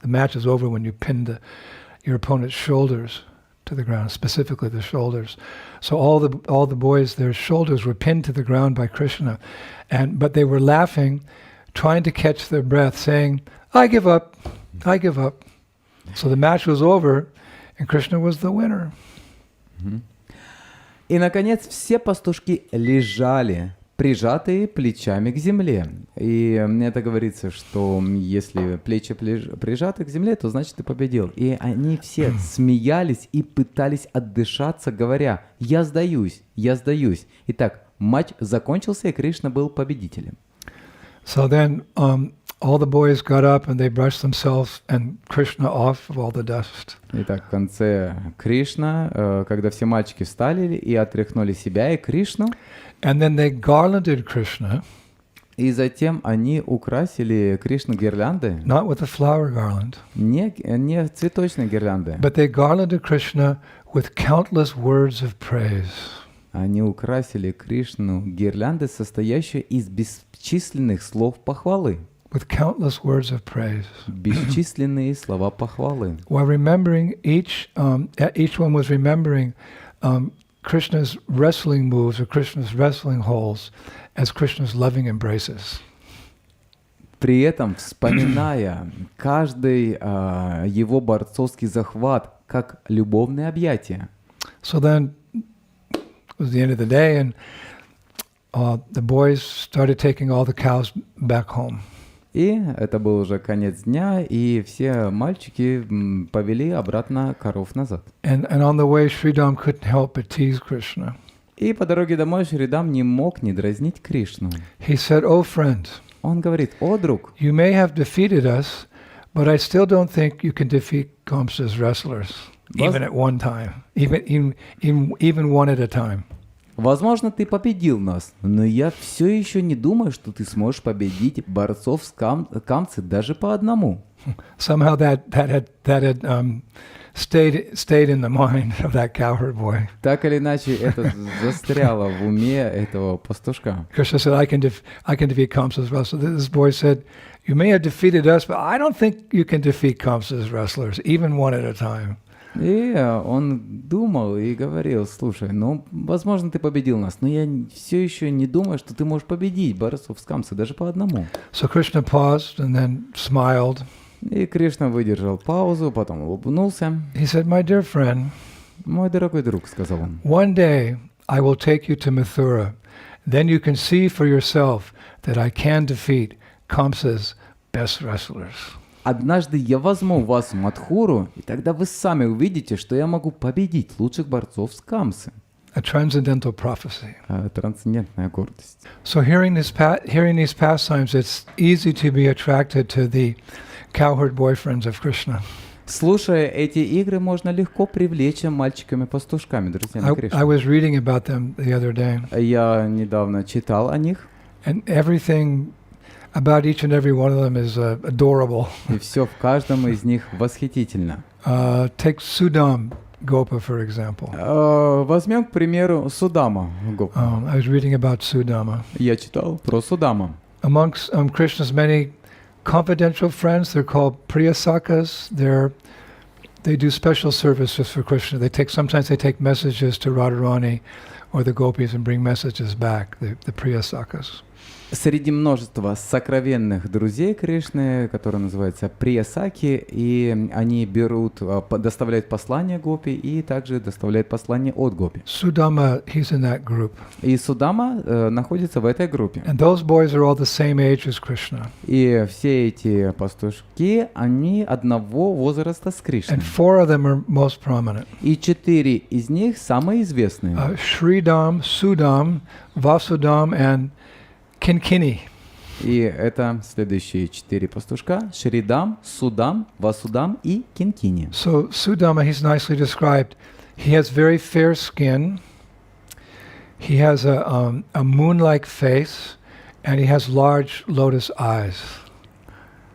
the match is over when you pin your opponent's shoulders to the ground, specifically the shoulders. So all the boys, their shoulders were pinned to the ground by Krishna, but they were laughing, trying to catch their breath, saying, "I give up, I give up." So the match was over, and Krishna was the winner. И, наконец, все пастушки лежали, прижатые плечами к земле. И это говорится, что если плечи прижаты к земле, то значит ты победил. И они все смеялись и пытались отдышаться, говоря: «Я сдаюсь, я сдаюсь». Итак, матч закончился, и Кришна был победителем. So then all the boys got up and they brushed themselves and Krishna off of all the dust. Итак, в конце Кришна, когда все мальчики встали и отряхнули себя и Кришну, And then they garlanded Krishna. И затем они украсили Кришну гирлянды, not with a flower garland, не цветочные гирлянды. but they garlanded Krishna with countless words of praise. Они украсили Кришну гирлянды, состоящие из бесчисленных слов похвалы. With countless words of praise. Бесчисленные слова похвалы. While remembering each one was remembering Krishna's wrestling moves or Krishna's wrestling holds as Krishna's loving embraces. При этом вспоминая каждый его борцовский захват как любовное объятие. So then it was the end of the day, and the boys started taking all the cows back home. И это был уже конец дня, и все мальчики повели обратно коров назад. And on the way, Sridham couldn't help but tease Krishna. И по дороге домой Шридам не мог не дразнить Кришну. He said, "Oh friend, Он говорит: «О, друг, you may have defeated us, but I still don't think you can defeat Kamsa's wrestlers, even at one time, even one at a time." возможно, ты победил нас, но я все еще не думаю, что ты сможешь победить борцов с камцы даже по одному. Somehow that had stayed in the mind of that cowherd boy. Так или иначе, это застряло в уме этого пастушка. Krishna said, I can defeat Kamsa's wrestlers. This boy said, you may have defeated us, but I don't think you can defeat Kamsa's wrestlers, even one at a time. И он думал и говорил: слушай, ну, возможно, ты победил нас, но я все еще не думаю, что ты можешь победить борцов с камцы даже по одному. So Krishna paused and then smiled. И Кришна выдержал паузу, потом улыбнулся. He said, my dear friend, мой дорогой друг, сказал он, one day I will take you to Mathura. Then you can see for yourself that I can defeat Kamsa's best wrestlers. однажды я возьму вас в Мадхуру, и тогда вы сами увидите, что я могу победить лучших борцов с камсы. A transcendental prophecy. Трансцендентная гордость. So hearing these pastimes, it's easy to be attracted to the cowherd boyfriends of Krishna. Слушая эти игры, можно легко привлечь мальчиками-пастушками, друзьями Кришны. I was reading about them the other day. Я недавно читал о них. And everything about each and every one of them is adorable. И все в каждом из них восхитительно. Take Sudam Gopa, for example. Возьмем, к примеру, Судама Гопу. I was reading about Sudama. Я читал про Судама. Amongst Krishna's many confidential friends, they're called Priyasakas. They do special services for Krishna. Sometimes they take messages to Radharani or the gopis and bring messages back, the Priyasakas. Среди множества сокровенных друзей Кришны, которые называются Приясаки, и они доставляют послания Гопи и также доставляют послания от Гопи. Sudama, he's in that group. И Судама находится в этой группе. And those boys are all the same age as Krishna. И все эти пастушки, они одного возраста с Кришной. And 4 of them are most prominent. И 4 из них самые известные. Sridam, Sudam, Vasudam, and Kinkini. И это следующие 4 пастушка: Шридам, Судам, Васудам и Кинкини. So Sudama, he's nicely described. He has very fair skin. He has a moon-like face, and he has large lotus eyes.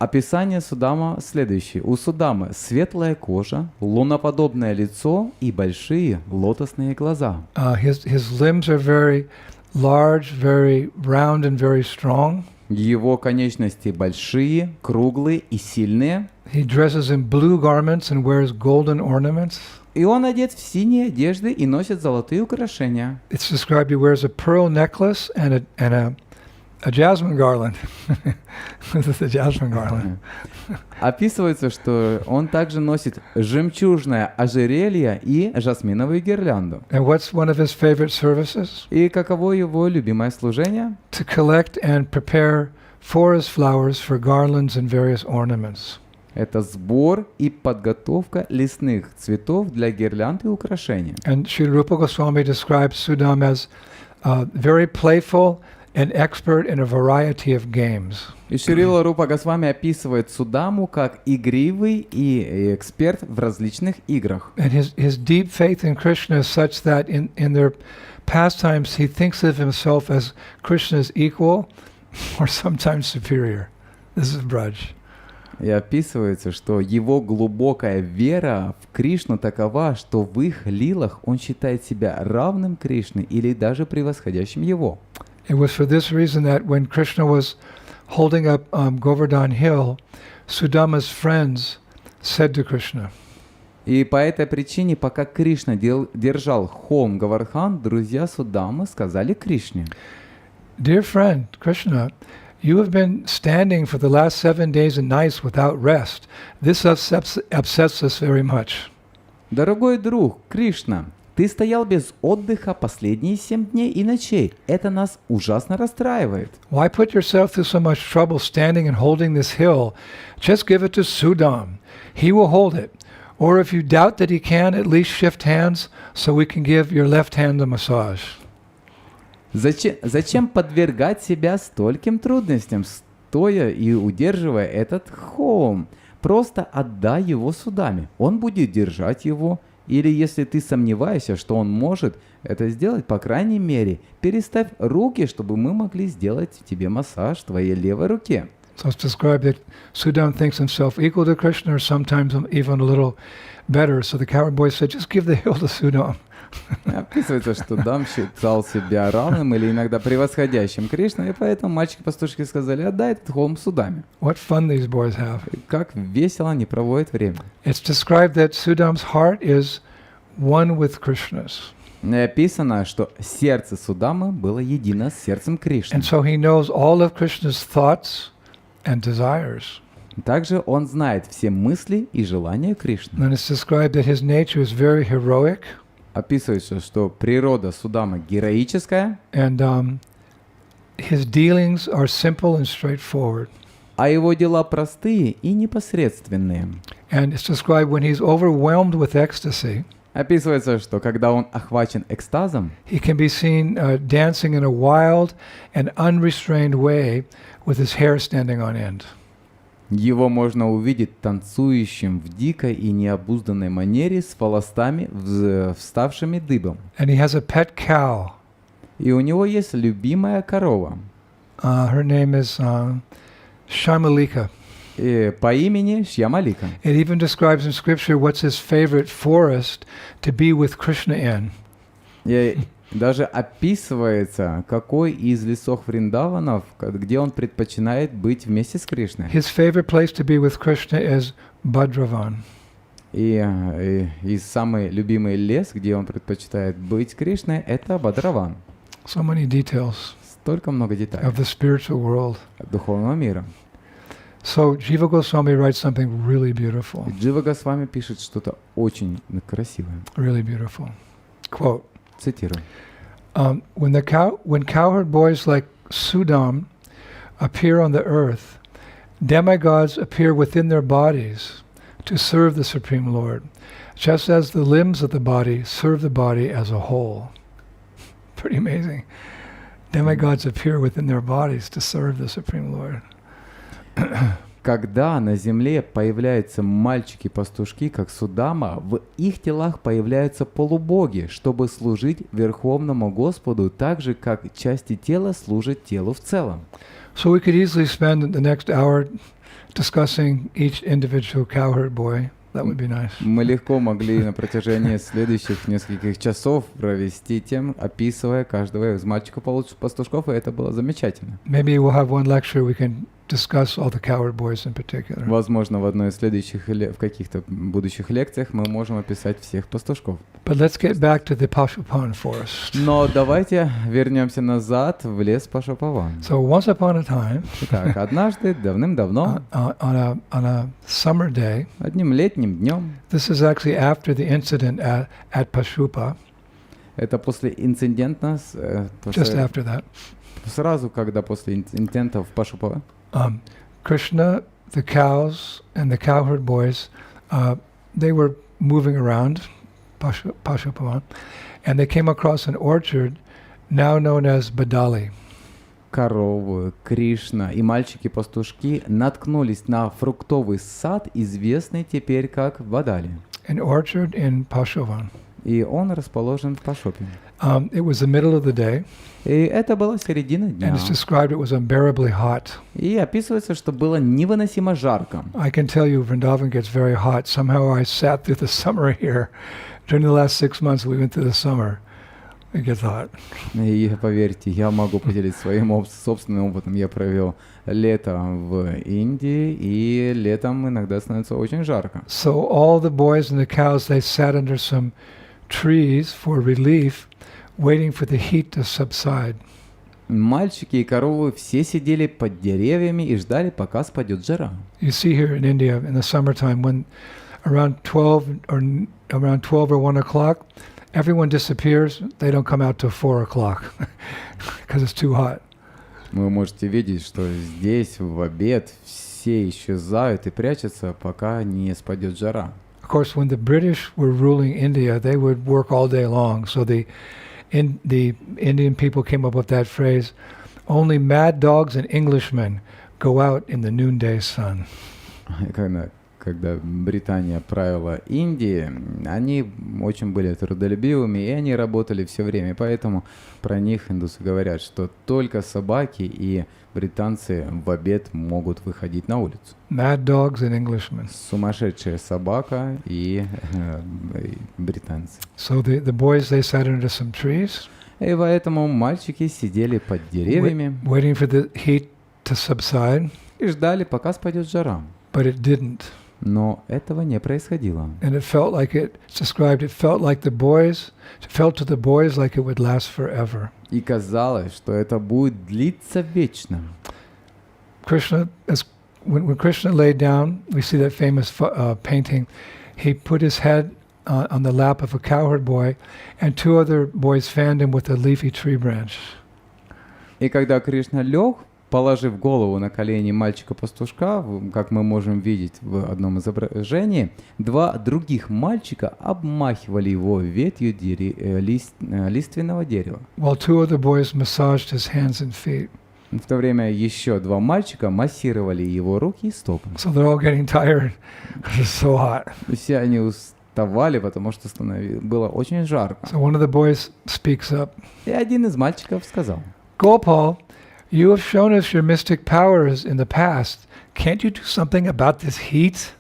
Описание Судама следующее. У Судамы светлая кожа, луноподобное лицо и большие лотосные глаза. His limbs are very large, very round, and very strong. Его конечности большие, круглые и сильные. He dresses in blue garments and wears golden ornaments. И он одет в синие одежды и носит золотые украшения. It's described he wears a pearl necklace and a jasmine garland. This is the jasmine garland. Описывается, что он также носит жемчужное ожерелье и жасминовую гирлянду. And what's one of his favorite services? И каково его любимое служение? To collect and prepare forest flowers for garlands and various ornaments. Это сбор и подготовка лесных цветов для гирлянд и украшений. And Шрила Рупа Goswami describes Sudam as very playful and expert in a variety of games. И Шрила Рупа Госвами описывает Судаму как игривый и эксперт в различных играх. And his deep faith in Krishna is such that in their pastimes he thinks of himself as Krishna's equal or sometimes superior. This is Braj. И описывается, что его глубокая вера в Кришну такова, что в их лилах он считает себя равным Кришне или даже превосходящим его. It was for this reason that when Krishna was holding up Govardhan Hill, Sudama's friends said to Krishna, И по этой причине, пока Кришна держал холм Говардхан, друзья Судамы сказали Кришне: Dear friend, Krishna, you have been standing for the last 7 days and nights without rest. This upsets us very much. Дорогой друг, Кришна, ты стоял без отдыха последние 7 дней и ночей. Это нас ужасно расстраивает. Why put yourself through so much trouble standing and holding this hill? Just give it to Sudam. He will hold it. Or if you doubt that he can, at least shift hands so we can give your left hand a massage. Зачем подвергать себя стольким трудностям, стоя и удерживая этот холм? Просто отдай его Судаме. Он будет держать его. Или если ты сомневаешься, что он может это сделать, по крайней мере, переставь руки, чтобы мы могли сделать тебе массаж твоей левой руке. So it's described that Sudam thinks himself equal to Krishna or sometimes even a little better. So the cowherd boy said, just give the hill to Sudam. Описывается, что Дам считал себя равным или иногда превосходящим Кришну, и поэтому мальчики-пастушки сказали: отдай этот холм Судаме. What fun these boys have. Как весело они проводят время. It's described that Sudam's heart is one with Krishna's. Написано, что сердце Судамы было едино с сердцем Кришны. And so he knows all of Krishna's thoughts and desires. Также он знает все мысли и желания Кришны. And it's described that his nature is very heroic. Описывается, что природа Судамы героическая, And his dealings are simple and straightforward. а его дела простые и непосредственные. And it's described when he's overwhelmed with ecstasy, Описывается, что когда он охвачен экстазом, he can be seen dancing in a wild and unrestrained way with his hair standing on end. его можно увидеть танцующим в дикой и необузданной манере с волосами, вставшими дыбом. And he has a pet cow. И у него есть любимая корова. Her name is Shamalika. По имени Шьямалика. It even describes in scripture what's his favorite forest to be with Krishna in. И даже описывается, какой из лесов Вриндаванов, где он предпочитает быть вместе с Кришной. His favorite place to be with Krishna is Bhadravan. И самый любимый лес, где он предпочитает быть с Кришной, это Бадраван. So many details Столько много деталей of the spiritual world. от духовного мира. So Jiva Goswami writes something really beautiful. Джива Госвами пишет что-то очень красивое. Really beautiful. Quote. Цитирую. When cowherd boys like Sudam appear on the earth, demigods appear within their bodies to serve the Supreme Lord, just as the limbs of the body serve the body as a whole. Pretty amazing. Demigods appear within their bodies to serve the Supreme Lord. Когда на земле появляются мальчики-пастушки, как Судама, в их телах появляются полубоги, чтобы служить Верховному Господу так же, как части тела служат телу в целом. So we could easily spend the next hour discussing each individual cowherd boy. That would be nice. Мы легко могли на протяжении следующих нескольких часов провести тем, описывая каждого из мальчиков-пастушков, и это было замечательно. Maybe we'll have one lecture we can discuss all the cowherd boys in particular. Возможно, в одной из следующих, в каких-то будущих лекциях мы можем описать всех пастушков. But let's get back to the Pashupan forest. Но давайте вернемся назад в лес Пашупаван. So once upon a time, Итак, однажды, давным-давно, on a summer day, одним летним днем, this is actually after the incident at Pashupa, это после инцидента, just after that, сразу, когда после инцидента в Пашупава, Krishna, the cows, and the cowherd boys, they were moving around Pashupavan, and they came across an orchard now known as Badali. коровы, Кришна и мальчики-пастушки наткнулись на фруктовый сад, известный теперь как Бадали. An orchard in Pashupan. И он расположен в Пашупе. It was the middle of the day. И это была середина And дня. it's described it was unbearably hot. И описывается, что было невыносимо жарко. I can tell you Vrindavan gets very hot. Somehow I sat through the summer here. During the last 6 months we went through the summer. It gets hot. И поверьте, я могу поделиться своим собственным опытом. Я провел лето в Индии, и летом иногда становится очень жарко. So all the boys and the cows, they sat under some trees for relief, waiting for the heat to subside. Мальчики и коровы все сидели под деревьями и ждали, пока спадет жара. You see here in India in the summertime when around 12 or 1 o'clock, everyone disappears. They don't come out till 4 o'clock because it's too hot. Вы можете видеть, что здесь в обед все исчезают и прячутся, пока не спадет жара. Of course, when the British were ruling India, they would work all day long. So the Indian people came up with that phrase, only mad dogs and Englishmen go out in the noonday sun. Когда Британия правила Индией, они очень были трудолюбивыми, и они работали все время. Поэтому про них индусы говорят, что только собаки и британцы в обед могут выходить на улицу. Mad dogs and Englishmen. Сумасшедшая собака и британцы. So the boys, they sat under some trees. И поэтому мальчики сидели под деревьями Waiting for the heat to subside. И ждали, пока спадет жара. But it didn't. Но этого не происходило. And it felt like it's described, it felt to the boys like it would last forever. И казалось, что это будет длиться вечно. Krishna, when Krishna laid down, we see that famous painting. He put his head on the lap of a cowherd boy, and 2 other boys fanned him with a leafy tree branch. И когда Кришна лег, положив голову на колени мальчика-пастушка, как мы можем видеть в одном изображении, 2 других мальчика обмахивали его ветвью лиственного дерева. While 2 other boys massaged his hands and feet. В то время еще 2 мальчика массировали его руки и стопы. So they're all getting tired because it's so hot. Все они уставали, потому что было очень жарко. So one of the boys speaks up. И один из мальчиков сказал: Gopal, you have shown us your mystic powers in the past. Can't you do something about this heat?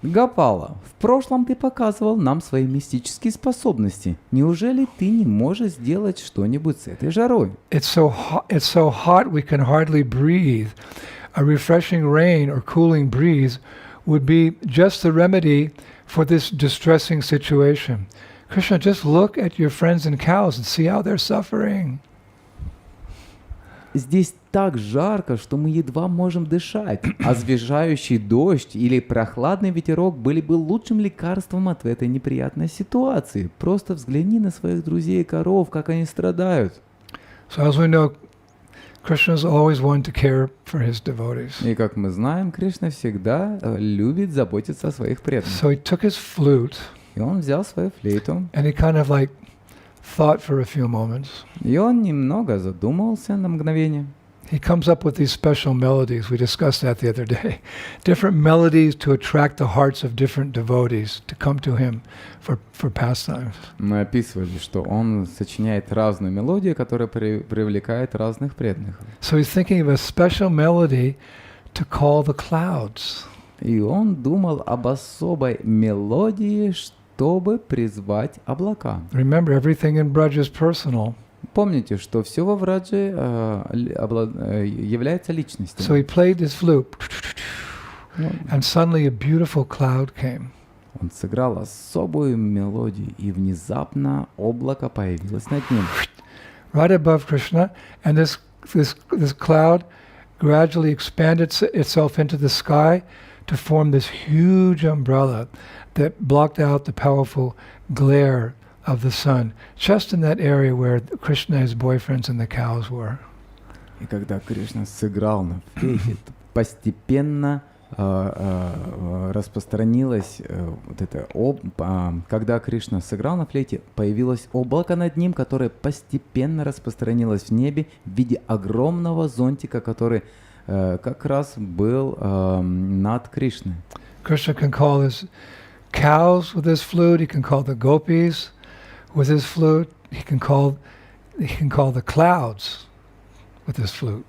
Гопала, в прошлом ты показывал нам свои мистические способности. Неужели ты не можешь сделать что-нибудь с этой жарой? It's so hot we can hardly breathe. A refreshing rain or cooling breeze would be just the remedy for this distressing situation. Krishna, just look at your friends and cows and see how they're suffering. Здесь так жарко, что мы едва можем дышать. Освежающий дождь или прохладный ветерок были бы лучшим лекарством от этой неприятной ситуации. Просто взгляни на своих друзей и коров, как они страдают. So as we know, Krishna is always one to care for his devotees. И как мы знаем, Кришна всегда любит заботиться о своих преданных. So he took his flute. И он взял свою флейту. And he kind of thought for a few moments. И он немного задумался на мгновение. He comes up with these special melodies. We discussed that the other day. Different melodies to attract the hearts of different devotees to come to him for pastimes. Мы описывали, что он сочиняет разную мелодию, которая привлекает разных преданных. So he's thinking of a special melody to call the clouds. И он думал об особой мелодии, чтобы призвать облака. Remember, everything in Braj is personal. Помните, что все во Врадже является личностью. So he played his flute, and suddenly a beautiful cloud came. Он сыграл особую мелодию, и внезапно облако появилось над ним. Right above Krishna, and this cloud gradually expanded itself into the sky to form this huge umbrella that blocked out the powerful glare of the sun, just in that area where Krishna, his boyfriends, and the cows were. И когда Кришна сыграл на флейте, постепенно распространилось вот это. Когда Кришна сыграл на флейте, появилось облако над ним, которое постепенно распространилось в небе в виде огромного зонтика, который как раз был над Кришной. Krishna can call his cows with his flute. He can call the gopis with his flute. He can call he can call the clouds with his flute.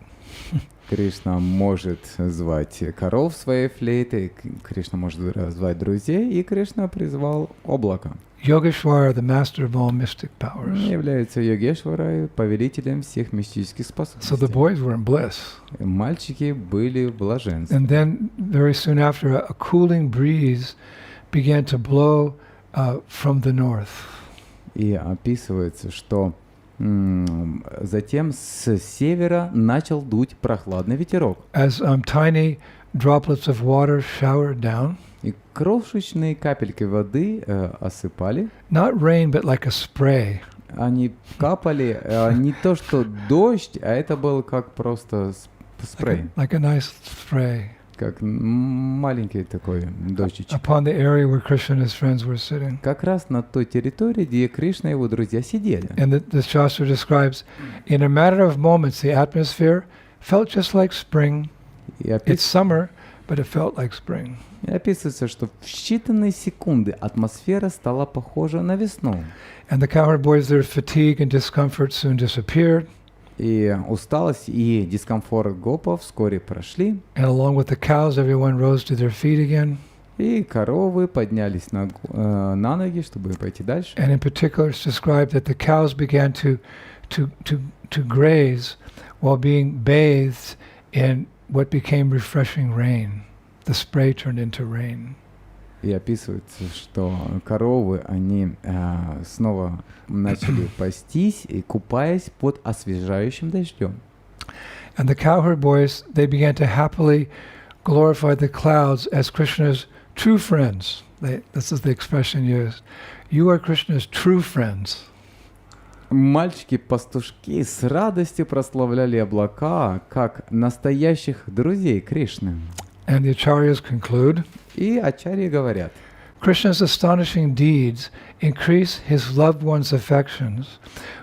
Кришна может звать коров своей флейтой, Кришна может звать друзей, и Кришна призвал облако. Yogeshwara, the master of all mystic powers. Является Йогешварой, повелителем всех мистических So способностей. the boys were in bliss. Мальчики были в блаженстве. And then very soon after, a cooling breeze began to blow from the north. И описывается, что затем с севера начал дуть прохладный ветерок. As tiny droplets of water showered down. И крошечные капельки воды осыпали. Not rain, but like a spray. Они капали не то что дождь, а это был как просто спрей. Like a nice spray. Как маленький такой дождичек. Upon the area where Krishna and his friends were sitting. Как раз на той территории, где Кришна и его друзья сидели. And the Shastra describes, in a matter of moments, the atmosphere felt just like spring. It's summer, but it felt like spring. И описывается, что в считанные секунды атмосфера стала похожа на весну. And the cowherd boys, their fatigue and discomfort soon disappeared. И усталость и дискомфорт гопов вскоре прошли. And along with the cows, everyone rose to their feet again. И коровы поднялись на ноги, чтобы пойти дальше. And in particular, it's described that the cows began to graze while being bathed in what became refreshing rain. The spray turned into rain. И описывается, что коровы, они снова начали пастись и купаясь под освежающим дождем. And the cowherd boys, they began to happily glorify the clouds as Krishna's true friends. This is the expression used. You are Krishna's true friends. Мальчики-пастушки с радостью прославляли облака как настоящих друзей Кришны. And the acharyas conclude, И ачарьи говорят, Krishna's astonishing deeds increase his loved ones' affections,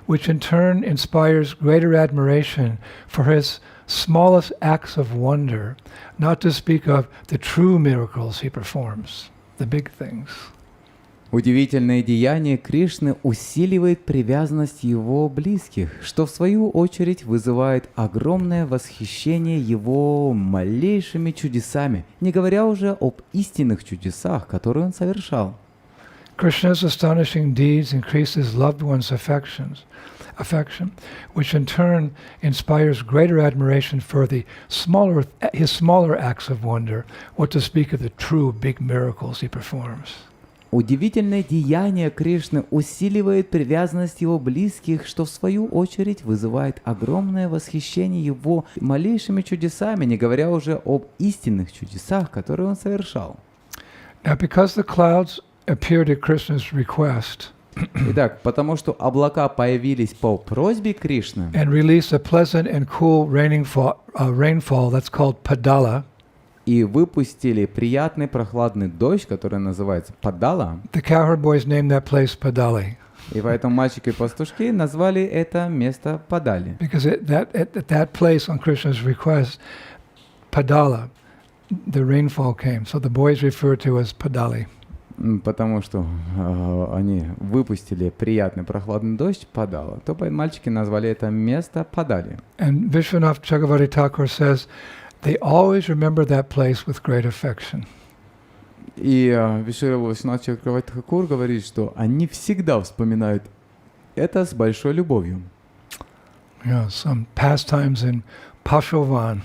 which in turn inspires greater admiration for his smallest acts of wonder, not to speak of the true miracles he performs, the big things. удивительное деяние Кришны усиливает привязанность его близких, что в свою очередь вызывает огромное восхищение его малейшими чудесами, не говоря уже об истинных чудесах, которые он совершал. Krishna's astonishing deeds increase his loved ones' affection, which in turn inspires greater admiration for his smaller acts of wonder, what to speak of the true big miracles he performs. Удивительное деяние Кришны усиливает привязанность его близких, что в свою очередь вызывает огромное восхищение его малейшими чудесами, не говоря уже об истинных чудесах, которые он совершал. Now, because the clouds appeared at Krishna's request, Итак, потому что облака появились по просьбе Кришны and released a pleasant and cool rainfall that's called padala, и выпустили приятный прохладный дождь, который называется Падала, the cowherd boys named that place Padali. и поэтому мальчики-пастушки назвали это место Падали. Because at that place on Krishna's request, Padala, the rainfall came. So the boys referred to as Padali. Потому что они выпустили приятный прохладный дождь Падала, то мальчики назвали это место Падали. And Vishwanath Chakravarti Thakur says, they always remember that place with great affection. И Виширала Вишванат Чакраварти Тхакур говорит, что они всегда вспоминают это с большой любовью. Yeah, some pastimes in Pashovan.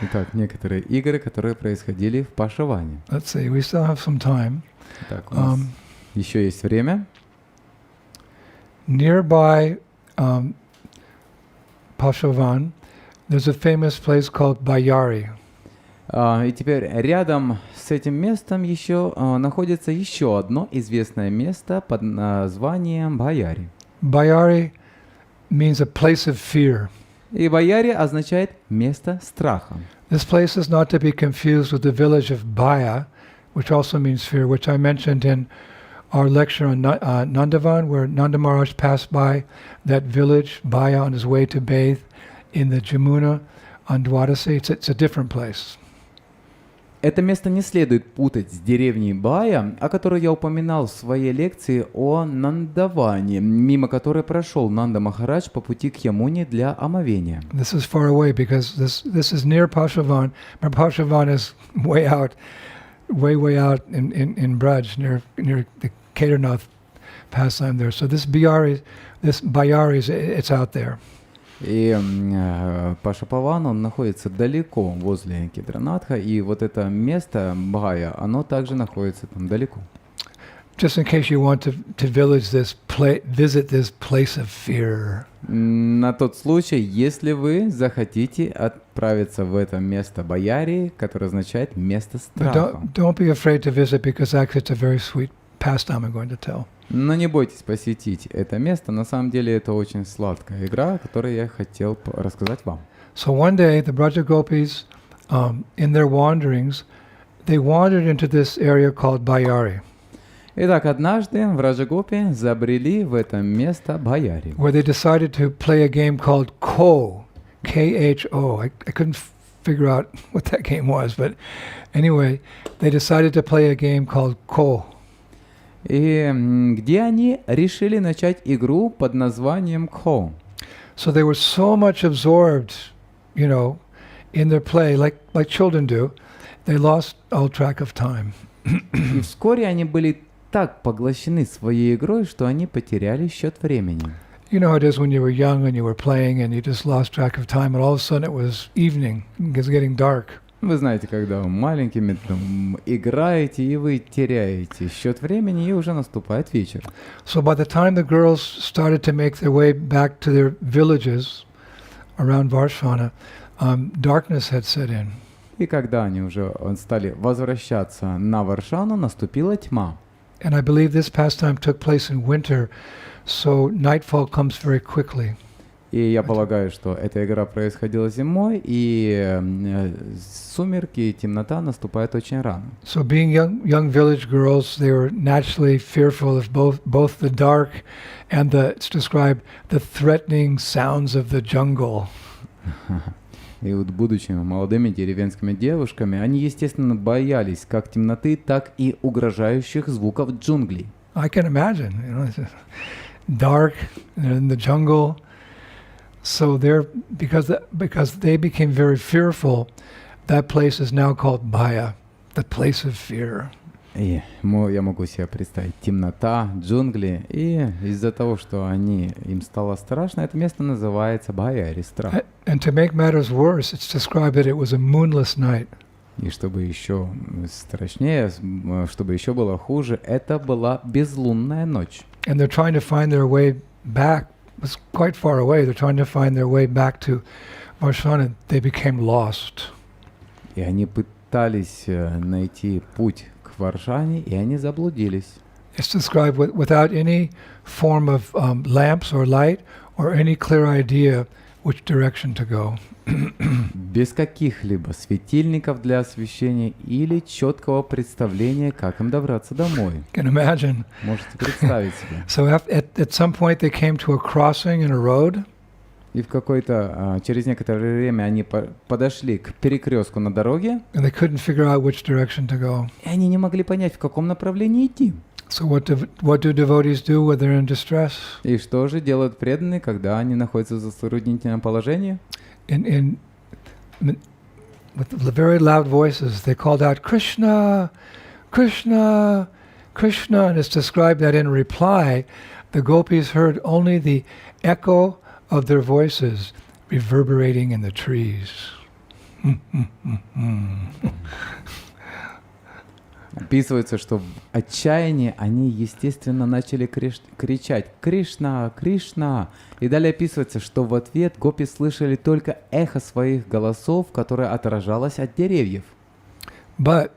Итак, некоторые игры, которые происходили в Пашаване. Let's see, we still have some time. Так, у нас еще есть время. Nearby Pashovan, there's a famous place called Bayari. И теперь рядом с этим местом еще находится еще одно известное место под названием Баяри. Bayari means a place of fear. И Баяри означает место страха. This place is not to be confused with the village of Baya, which also means fear, which I mentioned in our lecture on Nandavan, where Nanda Maharaj passed by that village, Baya, on his way to bathe in the Jamuna on Dwadasi. It's a different place. Это место не следует путать с деревней Бая, о которой я упоминал в своей лекции о Нандаване, мимо которой прошел Нанда Махарадж по пути к Ямуне для омовения. This is far away because this is near Pashavan. Pashavan is way out in Braj, near the Kedarnath pastime there. So this Bayari, it's out there. И Пашапаван, он находится далеко возле Кедранатха, и вот это место Бхая, оно также находится там далеко. Just in case you want to visit this place of fear. На тот случай, если вы захотите отправиться в это место Баяри, которое означает место страха. Don't be afraid to visit because actually it's a very sweet pastime I'm going to tell. Но не бойтесь посетить это место. На самом деле это очень сладкая игра, о которой я хотел рассказать вам. So one day the Braja Gopis, in their wanderings, they wandered into this area called Bayari. Итак, однажды в Раджагопе забрели в это место Баяри, where they decided to play a game called Kho, K-H-O. I couldn't figure out what that game was, but anyway, they decided to play a game called Kho. И где они решили начать игру под названием Кхо. So they were so much absorbed, in their play, like children do, they lost all track of time. И вскоре они были так поглощены своей игрой, что они потеряли счет времени. You know how it is when you were young and you were playing and you just lost track of time and all of a sudden it was evening, it was getting dark. Вы знаете, когда вы маленькими играете, и вы теряете счет времени, и уже наступает вечер. So by the time the girls started to make their way back to their villages around Varshana, darkness had set in. И когда они уже стали возвращаться на Варшану, наступила тьма. And I believe this pastime took place in winter, so nightfall comes very quickly. И я полагаю, что эта игра происходила зимой, и сумерки и темнота наступают очень рано. So being young village girls, they were naturally fearful of both the dark and it's described, the threatening sounds of the jungle. И вот, будучи молодыми деревенскими девушками, они, естественно, боялись как темноты, так и угрожающих звуков джунглей. I can imagine, it's dark in the jungle. So because they became very fearful, that place is now called Bhaya, the place of fear. И я могу себе представить темнота, джунгли, и из-за того, что им стало страшно, это место называется Бхаяри, страх. And to make matters worse, it's described that it was a moonless night. И чтобы еще страшнее, чтобы еще было хуже, это была безлунная ночь. And they're trying to find their way back. It was quite far away. They're trying to find their way back to Varshana. They became lost. И они пытались найти путь к Варшане, и они заблудились. It's described without any form of lamps or light or any clear idea which direction to go. Без каких-либо светильников для освещения или четкого представления, как им добраться домой. You can imagine. Можете представить себе. So at some point they came to a crossing in a road. И через некоторое время они подошли к перекрестку на дороге. And they couldn't figure out which direction to go. И они не могли понять, в каком направлении идти. So what do devotees do when they're in distress? И что же делают преданные, когда они находятся в затруднительном положении? With very loud voices, they called out, Krishna, Krishna, Krishna, and it's described that in reply, the gopis heard only the echo of their voices reverberating in the trees. Описывается, что в отчаянии они, естественно, начали кричать «Кришна! Кришна!». И далее описывается, что в ответ гопи слышали только эхо своих голосов, которое отражалось от деревьев. But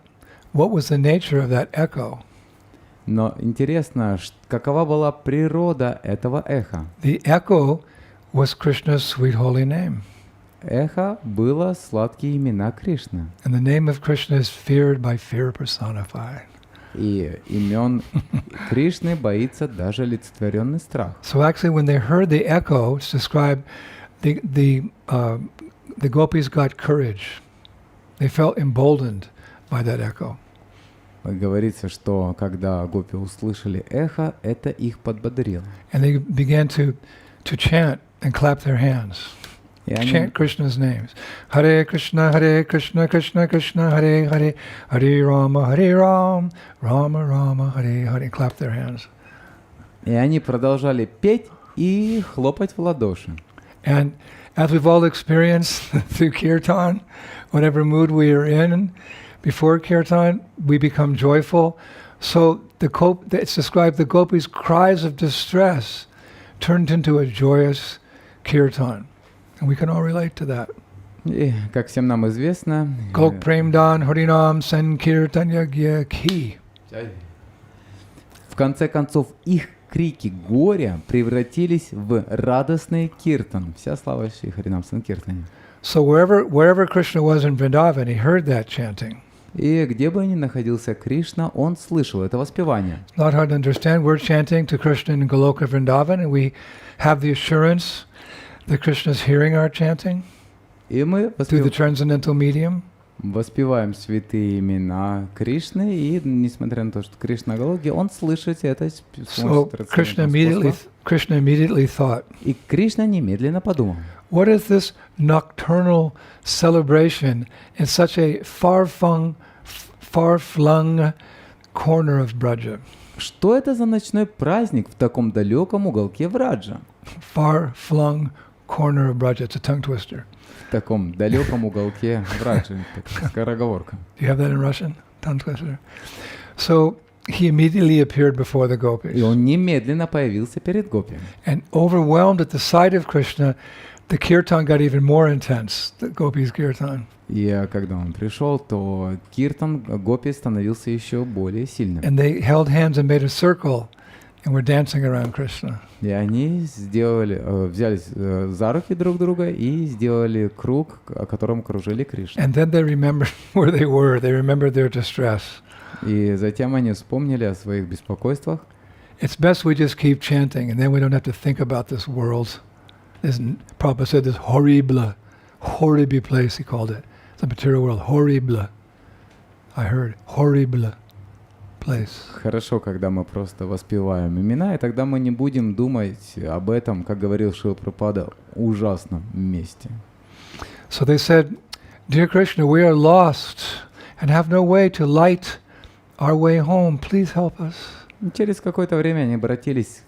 what was the nature of that echo? Но интересно, какова была природа этого эха? The echo was Krishna's sweet holy name. Эхо было сладкие имена Кришны. And the name of Krishna is feared by fear personified. И имен Кришны боится даже олицетворенный страх. So actually, when they heard the echo, it's described, the gopis got courage. They felt emboldened by that echo. Говорится, что когда гопи услышали эхо, это их подбодрило. And they began to chant and clap their hands. И они, Chant Krishna's names. Hare Krishna, Krishna Krishna, Hare Hare, Hare Ram, Rama Rama, Hare Hare. Clap their hands. и они продолжали петь и хлопать в ладоши. And as we've all experienced through kirtan, whatever mood we are in, before kirtan, we become joyful. So it's described the gopis' cries of distress turned into a joyous kirtan. And we can all relate to that. И, как всем нам известно, Gop Premdan Harinam Sankirtan Yagya Ki. в конце концов их крики горя превратились в радостный киртан. Вся слава Шри Харинам Санкиртане. So wherever Krishna was in Vrindavan, he heard that chanting. И где бы ни находился Кришна, он слышал это воспевание. It's not hard to understand. We're chanting to Krishna in Goloka Vrindavan, and we have the assurance that Krishna is hearing our chanting И мы through the transcendental medium. воспеваем святые имена Кришны, и несмотря на то, что Кришна Галоги, он слышит это с So помощью Krishna трансцендентного immediately thought, И Кришна немедленно подумал, what is this nocturnal celebration in such a far-flung corner of Braja? что это за ночной праздник в таком далеком уголке Враджа? Far-flung corner of Braja. It's a tongue twister. В таком далеком уголке Враджа, такая скороговорка. Do you have that in Russian? Tongue twister. So he immediately appeared before the gopis. И он немедленно появился перед гопи. And overwhelmed at the sight of Krishna, the kirtan got even more intense, the gopis' kirtan. И когда он пришел, то киртан гопи становился еще более сильным. And they held hands and made a circle and were dancing around Krishna. И они взялись за руки друг друга и сделали круг, о котором кружили Кришну. And then they remembered where they were. They remembered their distress. И затем они вспомнили о своих беспокойствах. It's best we just keep chanting, and then we don't have to think about this world. This Prabhupada said this horrible place, he called it. It's a material world, horrible. I heard, horrible place. Хорошо, когда мы просто воспеваем имена, и тогда мы не будем думать об этом, как говорил Шрила Прабхупада, ужасном месте. So they said, Dear Krishna, we are lost and have no way to light our way home. Please help us. Через какое-то время они обратились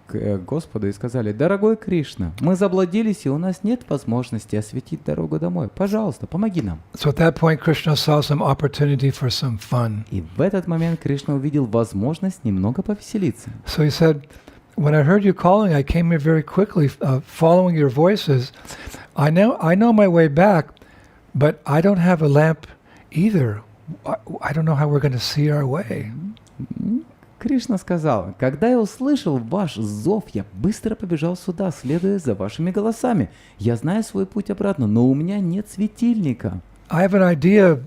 к Господу и сказали: «Дорогой Кришна, мы заблудились, и у нас нет возможности осветить дорогу домой. Пожалуйста, помоги нам». So at that point, Krishna saw some opportunity for some fun. И в этот момент Кришна увидел возможность немного повеселиться. So he said, when I heard you calling, I came here very quickly, following your voices. I know my way back, but I don't have a lamp either. I don't know how we're going to see our way. Кришна сказал: «Когда я услышал ваш зов, я быстро побежал сюда, следуя за вашими голосами. Я знаю свой путь обратно, но у меня нет светильника». I have an idea,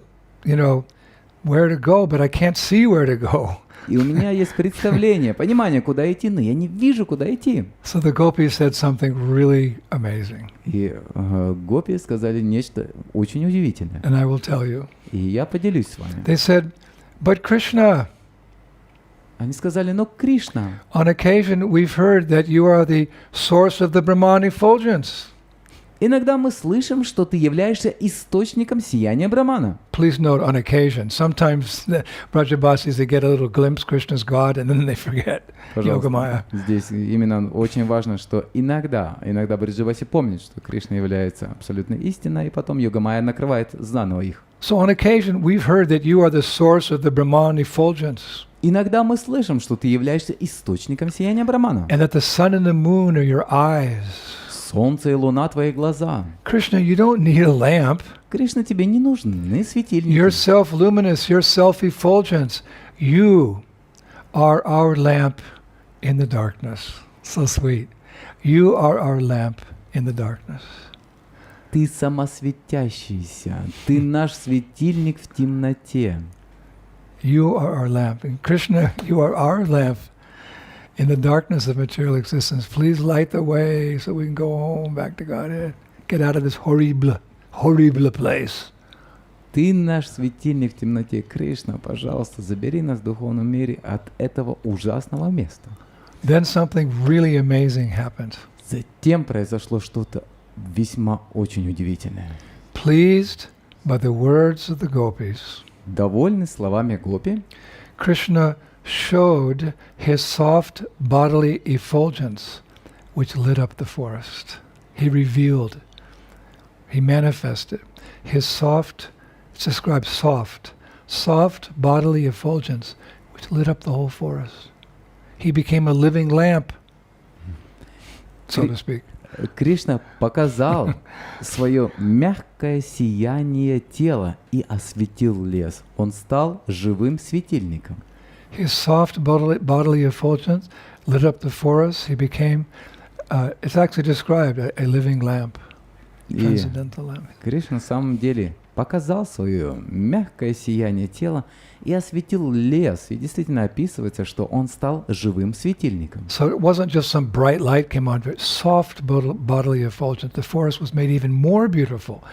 where to go, but I can't see where to go. И у меня есть представление, понимание, куда идти, но я не вижу, куда идти. So the gopis said something really amazing. И гопи сказали нечто очень удивительное. And I will tell you. И я поделюсь с вами. They said, but Krishna, Они сказали: «Но Кришна, on occasion we've heard that you are the source of the Brahman effulgence. иногда мы слышим, что ты являешься источником сияния Брамана». Please note, on occasion. Sometimes the Brajabasis, they get a little glimpse Krishna's God, and then they forget Yogamaya. Здесь именно очень важно, что иногда Бриджаваси помнит, что Кришна является абсолютной истиной, и потом Йогамая накрывает заново их. So on occasion we've heard that you are the source of the Brahman effulgence. Иногда мы слышим, что ты являешься источником сияния Брамана. And that the sun and the moon are your eyes. Солнце и луна — твои глаза. Krishna, you don't need a lamp. Кришна, тебе не нужны светильники. You're self-luminous, you're self-effulgence. You are our lamp in the darkness. So sweet. You are our lamp in the darkness. Ты самосветящийся, ты наш светильник в темноте. You are our lamp. And Krishna, you are our lamp in the darkness of material existence. Please light the way so we can go home back to Godhead. Get out of this horrible place. Ты наш светильник в темноте, Кришна, пожалуйста, забери нас в духовном мире от этого ужасного места. Then something really amazing happened. Затем произошло что-то весьма очень удивительное. Pleased by the words of the gopis, Довольный словами гопи, Krishna showed his soft bodily effulgence, which lit up the forest. He revealed, he manifested his soft, it's described soft bodily effulgence, which lit up the whole forest. He became a living lamp, so to speak. Кришна показал свое мягкое сияние тела и осветил лес. Он стал живым светильником. His soft bodily effulgence lit up the forest. He became, it's actually described, a living lamp, transcendental lamp. Кришна на самом деле показал свое мягкое сияние тела и осветил лес. И действительно описывается, что он стал живым светильником. So it wasn't just some bright light came on, but soft bodily effulgence. The forest was made even more beautiful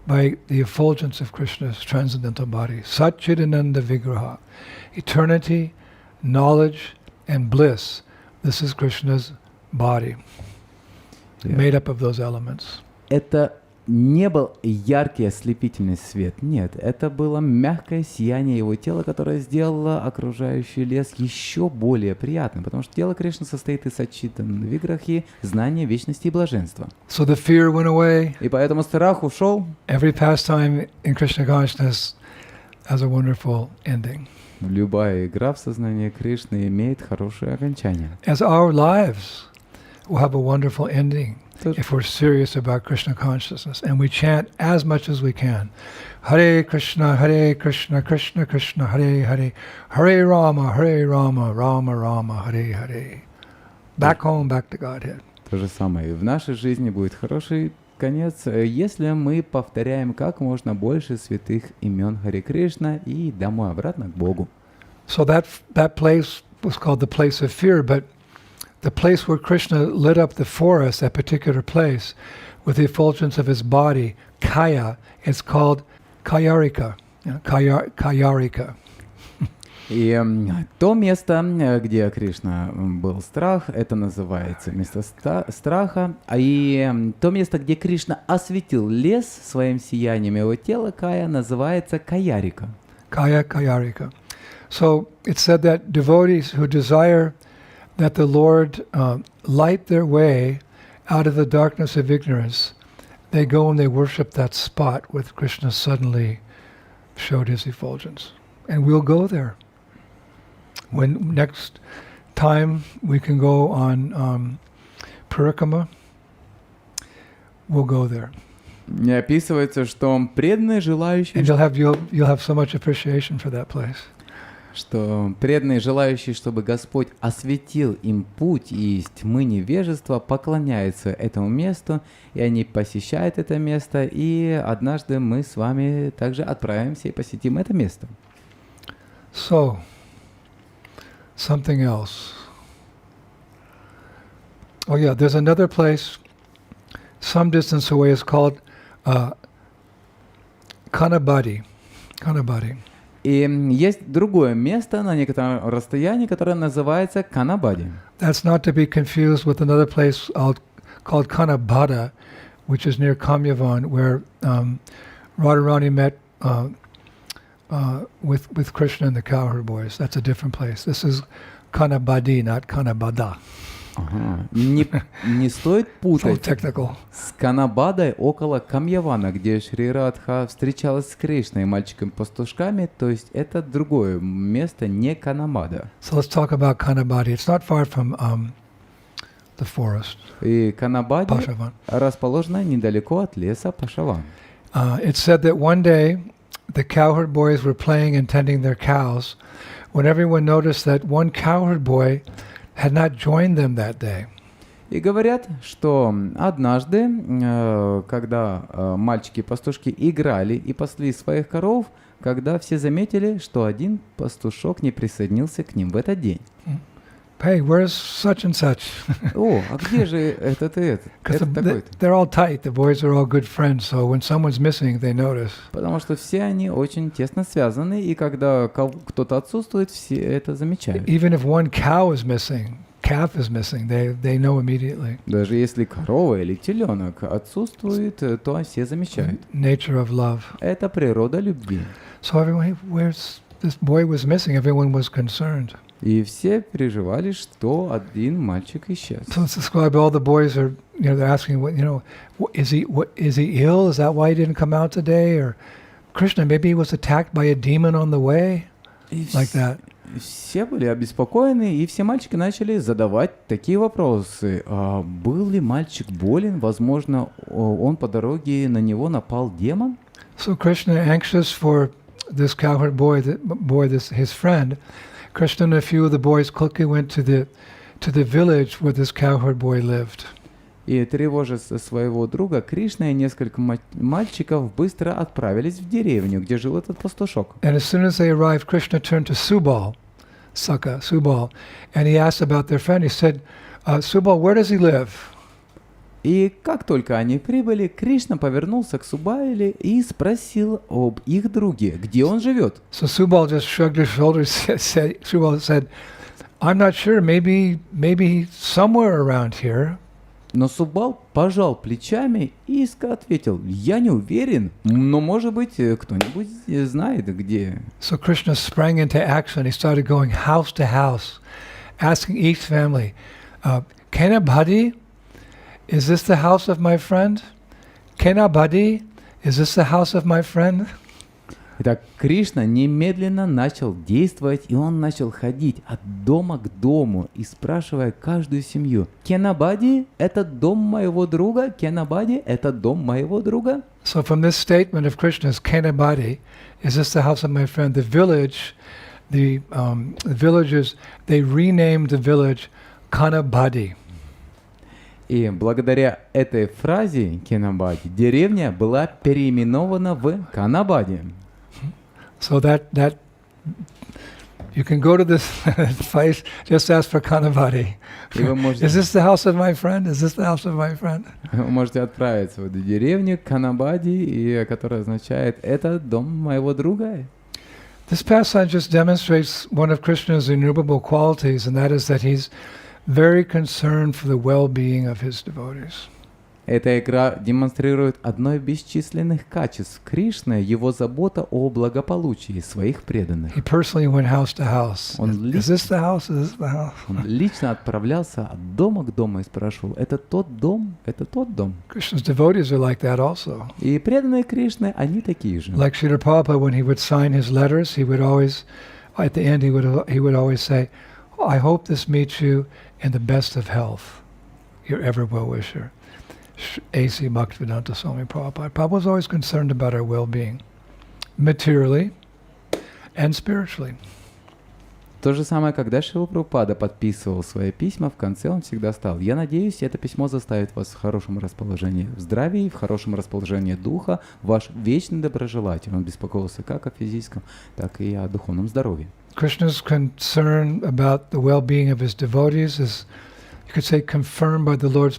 by the effulgence of Krishna's transcendental body. Satchidananda Vigraha. Eternity, knowledge, and bliss. This is Krishna's body, made up of those elements. Это не был яркий ослепительный свет. Нет, это было мягкое сияние его тела, которое сделало окружающий лес еще более приятным, потому что тело Кришны состоит из саччитана виграхи, знания, вечности и блаженства. So the fear went away. И поэтому страх ушел. Every pastime in Krishna consciousness has a wonderful ending. Любая игра в сознании Кришны имеет хорошее окончание. As our lives will have a wonderful ending. If we're serious about Krishna consciousness, and we chant as much as we can, Hare Krishna, Krishna Krishna, Hare Hare, Hare Rama, Rama Rama, Hare Hare. Back home, back to Godhead. То же самое и в нашей жизни будет хороший конец, если мы повторяем как можно больше святых имен Харе Кришна и домой обратно к Богу. So that place was called the place of fear, but the place where Krishna lit up the forest, that particular place, with the effulgence of his body, Kaya, it's called Kayarika. Kayarika. И то место, где Кришна был страх, это называется место страха. И то место, где Кришна осветил лес своим сиянием его тела, Кая, называется Каярика. Kayarika. So it's said that devotees who desire that the Lord light their way out of the darkness of ignorance, they go and they worship that spot where Krishna suddenly showed his effulgence. And we'll go there. When next time we can go on Parikama, we'll go there. Не описывается, что преданные желающие... And you'll have so much appreciation for that place. Что преданные, желающие, чтобы Господь осветил им путь и из тьмы невежества, поклоняются этому месту, и они посещают это место, и однажды мы с вами также отправимся и посетим это место. So, something else. Oh yeah, there's another place, some distance away, it's called Kanabadi. И есть другое место на некотором расстоянии, которое называется Канабади. That's not to be confused with another place called Kanabada, which is near Kamyavan, where Radharani met with Krishna and the cowherd boys. That's a different place. This is Kanabadi, not Kanabada. Ага. Не стоит путать So с Канабадой около Камьявана, где Шри Радха встречалась с Кришной и мальчиками-пастушками, то есть это другое место, не Канабада. So let's talk about Kanabadi. It's not far from the forest. И Канабади Pashavan. расположена недалеко от леса Пашаван. It's said that one day the cowherd boys were playing and tending their cows when everyone noticed that one cowherd boy had not joined them that day. И говорят, что однажды, когда мальчики-пастушки играли и пасли своих коров, когда все заметили, что один пастушок не присоединился к ним в этот день. hey, where's such and such? О, а где же этот и этот? Because Это такой-то. they're all tight. The boys are all good friends. So when someone's missing, they notice. Потому что все они очень тесно связаны, и когда кто-то отсутствует, все это замечают. Even if one calf is missing, they know immediately. Даже если корова или теленок отсутствует, то все замечают. Nature of love. Это природа любви. So everyone, hey, where's this boy was missing? Everyone was concerned. И все переживали, что один мальчик исчез. So let's describe all the boys are, they're asking, is he ill? Is that why he didn't come out today? Or Krishna, maybe he was attacked by a demon on the way, like that. Все были обеспокоены, и все мальчики начали задавать такие вопросы. Был ли мальчик болен? Возможно, он по дороге, на него напал демон? So Krishna, anxious for this cowherd boy, his friend, Krishna and a few of the boys quickly went to the village where this cowherd boy lived. И тревожа своего друга, Кришна и несколько мальчиков быстро отправились в деревню, где жил этот пастушок. And as soon as they arrived, Krishna turned to Subal, and he asked about their friend. He said, Subal, where does he live? И как только они прибыли, Кришна повернулся к Субале и спросил об их друге, где он живет. So Subal just shrugged his shoulders. Subal said, I'm not sure, maybe somewhere around here. Но Субал пожал плечами и ответил, я не уверен, но может быть кто-нибудь знает где. So Krishna sprang into action. He started going house to house, asking each family, Kenabhadi, is this the house of my friend? Kenabhadi, is this the house of my friend? Итак, Кришна немедленно начал действовать, и он начал ходить от дома к дому и спрашивая каждую семью: «Кенабади – это дом моего друга? Кенабади – это дом моего друга?» So from this statement of Krishna's, Kenabhadi, is this the house of my friend? The villagers, they renamed the village Kanabhadi. И благодаря этой фразе «Кенабади» деревня была переименована в Канабади. So that you can go to this place, just ask for Kanabhadi. Is this the house of my friend? Is this the house of my friend? Вы можете отправиться в эту деревню Канабади, которая означает «это дом моего друга». This passage just demonstrates one of Krishna's innumerable qualities, and that is that he's very concerned for the well-being of his devotees. Эта игра демонстрирует одно из бесчисленных качеств Кришны, его забота о благополучии своих преданных. He personally went house to house. Is this the house? Is this the house? Он лично отправлялся от дома к дому и спрашивал: «Это тот дом? Это тот дом?» Krishna's devotees are like that also. И преданные Кришны, они такие же. Like Шрила Прабхупада, when he would sign his letters, he would always, at the end, he would always say, I hope this meets you in the best of health. Your ever well-wisher. A.C. Bhaktivedanta Swami Prabhupada. Prabhupada was always concerned about our well-being, materially and spiritually. То же самое, когда Шрила Прабхупада подписывал свои письма, в конце он всегда стал: «Я надеюсь, это письмо заставит вас в хорошем расположении в здравии, в хорошем расположении духа, ваш вечный доброжелатель». Он беспокоился как о физическом, так и о духовном здоровье. Krishna's concern about the well-being of his devotees is, you could say, confirmed by the Lord's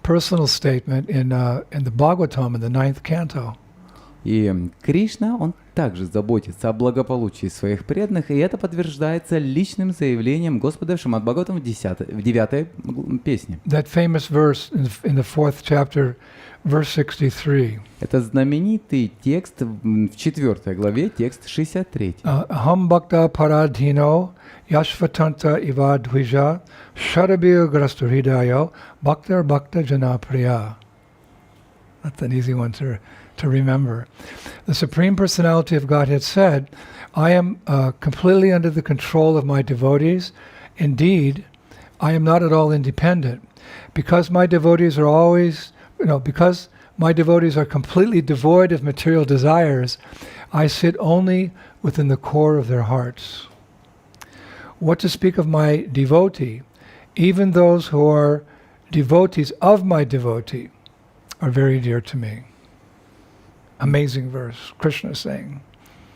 personal statement in the Bhagavatam, in the 9th canto. И Кришна, он также заботится о благополучии своих преданных, и это подтверждается личным заявлением Господа в Шримад Бхагаватам в 9-й песне. That famous verse in the 4th chapter, verse 63. Это знаменитый текст в 4 главе, текст 63. Aham bhakta paradhino yashvatanta iva dvija sharabir grasturidayo bhakta bhakta janapriya. That's an easy one to remember. The Supreme Personality of Godhead said, I am completely under the control of my devotees. Indeed, I am not at all independent. Because my devotees are always, because my devotees are completely devoid of material desires, I sit only within the core of their hearts. What to speak of my devotee? Even those who are devotees of my devotee are very dear to me. Amazing verse, Krishna saying.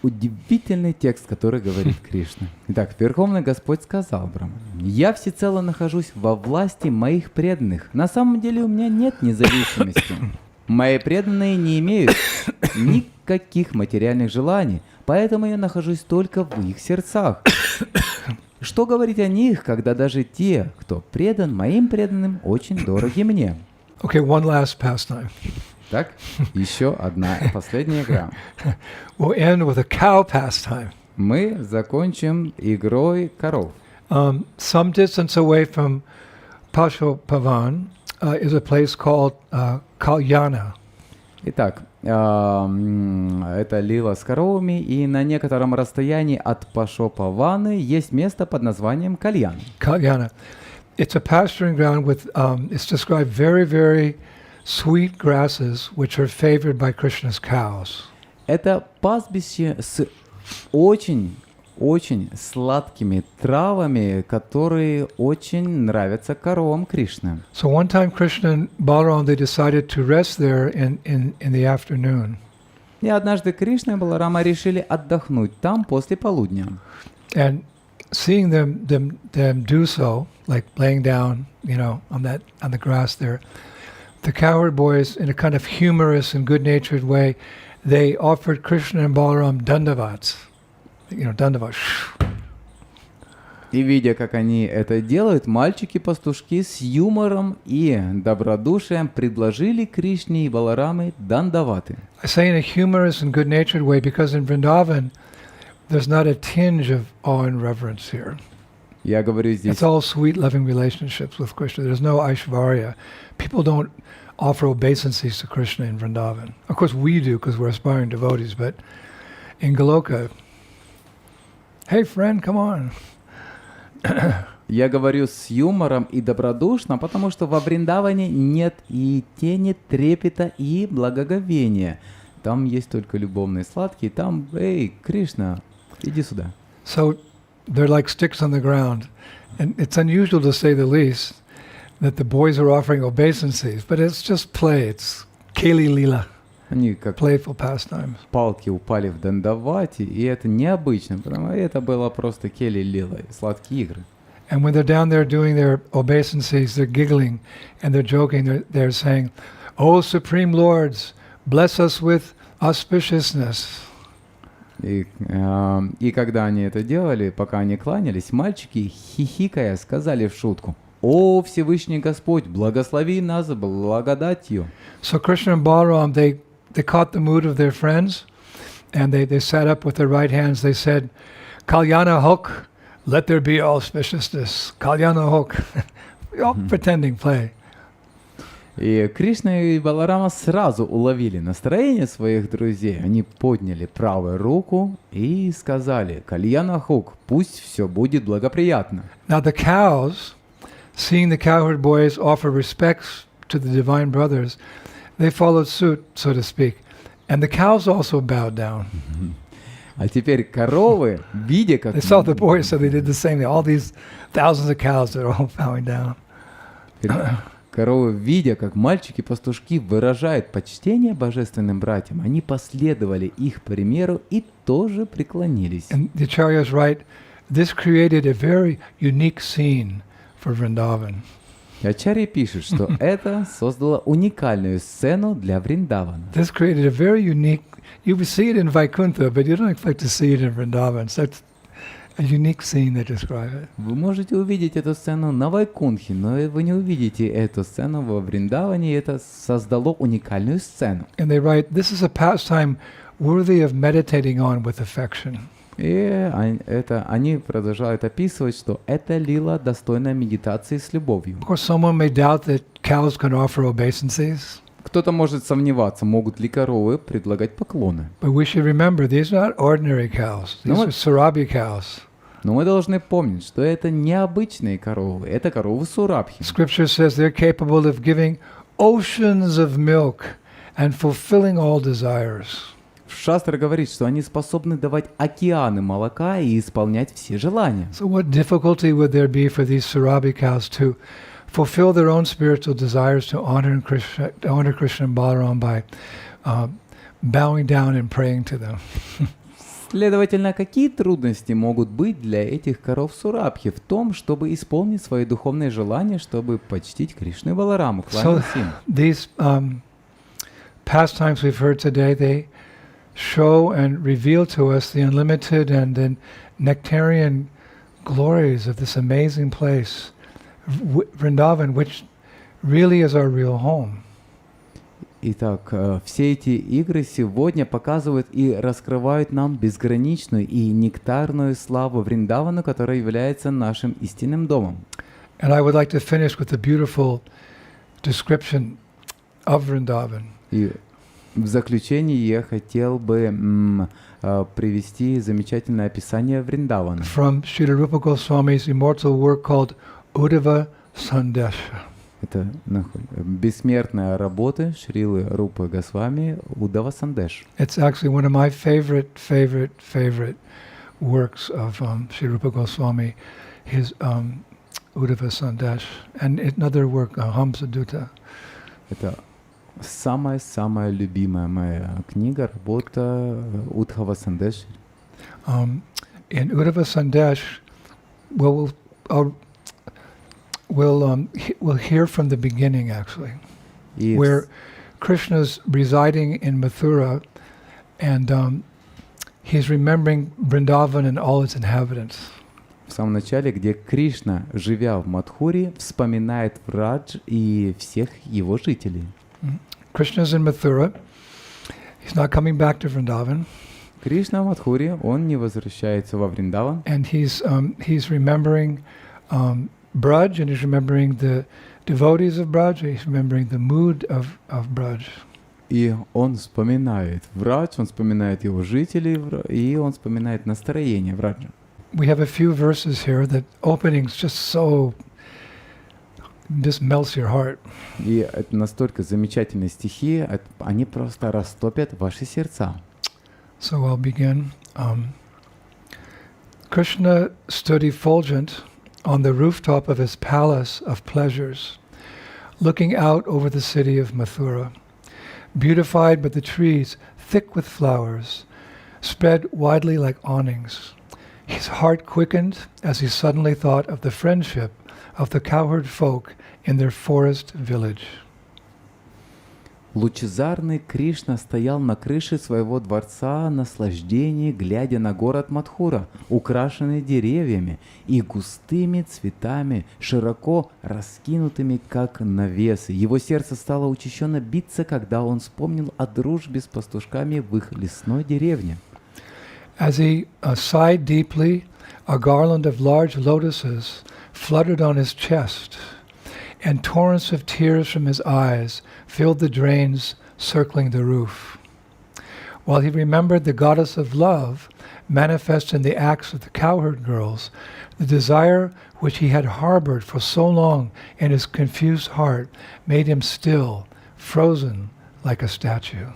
удивительный текст, который говорит Кришна. Итак, Верховный Господь сказал Браману: «Я всецело нахожусь во власти моих преданных. На самом деле у меня нет независимости. Мои преданные не имеют никаких материальных желаний, поэтому я нахожусь только в их сердцах. Что говорить о них, когда даже те, кто предан моим преданным, очень дороги мне?» Okay, one last pastime. Так, еще одна последняя игра. We'll end with a cow pastime. Мы закончим игрой коров. Some distance away from Pashopavan is a place called Kalyana. Итак, это лила с коровами, и на некотором расстоянии от Пашопаваны есть место под названием Кальян. Kalyana. It's a pasturing ground with, it's described very, very sweet grasses which are favored by Krishna's cows. Это пастбище с очень сладкими травами, которые очень нравятся коровам Кришны. So one time Krishna and Balaram, they decided to rest there in the afternoon. И однажды Кришна и Баларама решили отдохнуть там после полудня. And seeing them do so, like laying down, on the grass there, the cowherd boys, in a kind of humorous and good-natured way, they offered Krishna and Balaram dandavats. Dandavat. И видя, как они это делают, мальчики-пастушки с юмором и добродушием предложили Кришне и Балараме дандаваты. I say in a humorous and good-natured way because in Vrindavan, there's not a tinge of awe and reverence here. Я говорю здесь... It's all sweet, loving relationships with Krishna. There's no Aishvarya. People don't offer obeisances to Krishna in Vrindavan. Of course, we do because we're aspiring devotees, but in Goloka, hey, friend, come on. Я говорю с юмором и добродушно, потому что во Вриндаване нет и тени трепета и благоговения. Там есть только любовные сладкие. Там, эй, Кришна, иди сюда. So they're like sticks on the ground. And it's unusual, to say the least, that the boys are offering obeisances, but it's just play. It's Keli Lila, Они как playful pastimes. палки упали в дандавати, и это необычно, потому что это было просто кели лила, сладкие игры. And when they're down there doing their obeisances, they're giggling and they're joking. They're saying, "Oh, Supreme Lords, bless us with auspiciousness." И когда они это делали, пока они кланялись, мальчики, хихикая, сказали в шутку: «О, Всевышний Господь, благослови нас благодатью». So Krishna and Balaram, they caught the mood of their friends, and they sat up with their right hands. They said, "Kalyana hok, let there be auspiciousness." Kalyana hok, all pretending play. И Кришна и Баларама сразу уловили настроение своих друзей. Они подняли правую руку и сказали: «Кальяна хук, пусть все будет благоприятно». Now the cows, seeing the cowherd boys offer respects to the divine brothers, they followed suit, so to speak. And the cows also bowed down. А теперь коровы, видя, как... They saw the boys, so they did the same thing. All these thousands of cows, they're all bowing down. Коровы, видя, как мальчики-пастушки выражают почтение божественным братьям, они последовали их примеру и тоже преклонились. And the Acharyas write, this created a very unique scene for Vrindavan. И Ачарья пишет, что это создало уникальную сцену для Вриндавана. This created a very unique, you would see it in Vaikuntha, but you don't expect to see it in Vrindavan. So it's a unique scene they describe it. Вы можете увидеть эту сцену на Вайкунтхе, но вы не увидите эту сцену во Вриндаване, и это создало уникальную сцену. And they write, this is a pastime worthy of meditating on with affection. И они продолжают описывать, что это лила достойная медитации с любовью. Of course, someone may doubt that cows can offer obeisances. Кто-то может сомневаться, могут ли коровы предлагать поклоны. But we should remember, these are not ordinary cows. These are Surabhi cows. Но мы должны помнить, что это необычные коровы, это коровы Сурабхи. Scripture says they're capable of giving oceans of milk and fulfilling all desires. Шастра говорит, что они способны давать океаны молока и исполнять все желания. So what difficulty would there be for these Surabhi cows to fulfill their own spiritual desires, to honor Krishna and Balaram by bowing down and praying to them? Следовательно, какие трудности могут быть для этих коров Сурабхи в том, чтобы исполнить свои духовные желания, чтобы почтить Кришну и Балараму, So кланяться им? these pastimes we've heard today, they show and reveal to us the unlimited and the nectarian glories of this amazing place, Vrindavan, which really is our real home. Итак, все эти игры сегодня показывают и раскрывают нам безграничную и нектарную славу Вриндавану, которая является нашим истинным домом. And I would like to finish with a beautiful description of Vrindavan. И в заключение я хотел бы привести замечательное описание Вриндавана. From Шрила Рупа Goswami's immortal work called Uddhava Sandesha. Это бессмертная работа Шрилы Рупы Госвами Удава Сандеш. It's actually one of my favorite works of Шрила Рупа Goswami, his Uddhava Sandesh, and another work, Hamsa Dutta. Это самая любимая моя книга, работа Удхава Сандеш. In Uddhava Sandesh, we'll hear from the beginning, actually, where Krishna's residing in Mathura, and he's remembering Vrindavan and all its inhabitants. В самом начале, где Кришна, живя в Мадхуре, вспоминает Врадж и всех его жителей. Krishna's in Mathura. He's not coming back to Vrindavan. Кришна в Мадхуре, он не возвращается во Вриндаван. And he's remembering Braj, and he's remembering the devotees of Braj. He's remembering the mood of Braj. И он вспоминает Врадж, он вспоминает его жителей, и он вспоминает настроение Враджа. We have a few verses here that opening's just so just melts your heart. И это настолько замечательные стихи, они просто растопят ваши сердца. So I'll begin. Krishna stood effulgent on the rooftop of his palace of pleasures, looking out over the city of Mathura, beautified by the trees thick with flowers, spread widely like awnings. His heart quickened as he suddenly thought of the friendship of the cowherd folk in their forest village. Лучезарный Кришна стоял на крыше своего дворца наслаждений, глядя на город Мадхура, украшенный деревьями и густыми цветами, широко раскинутыми, как навесы. Его сердце стало учащенно биться, когда он вспомнил о дружбе с пастушками в их лесной деревне. As he sighed deeply, a garland of large lotuses fluttered on his chest, and torrents of tears from his eyes filled the drains circling the roof. While he remembered the goddess of love manifest in the acts of the cowherd girls, the desire which he had harbored for so long in his confused heart made him still, frozen like a statue.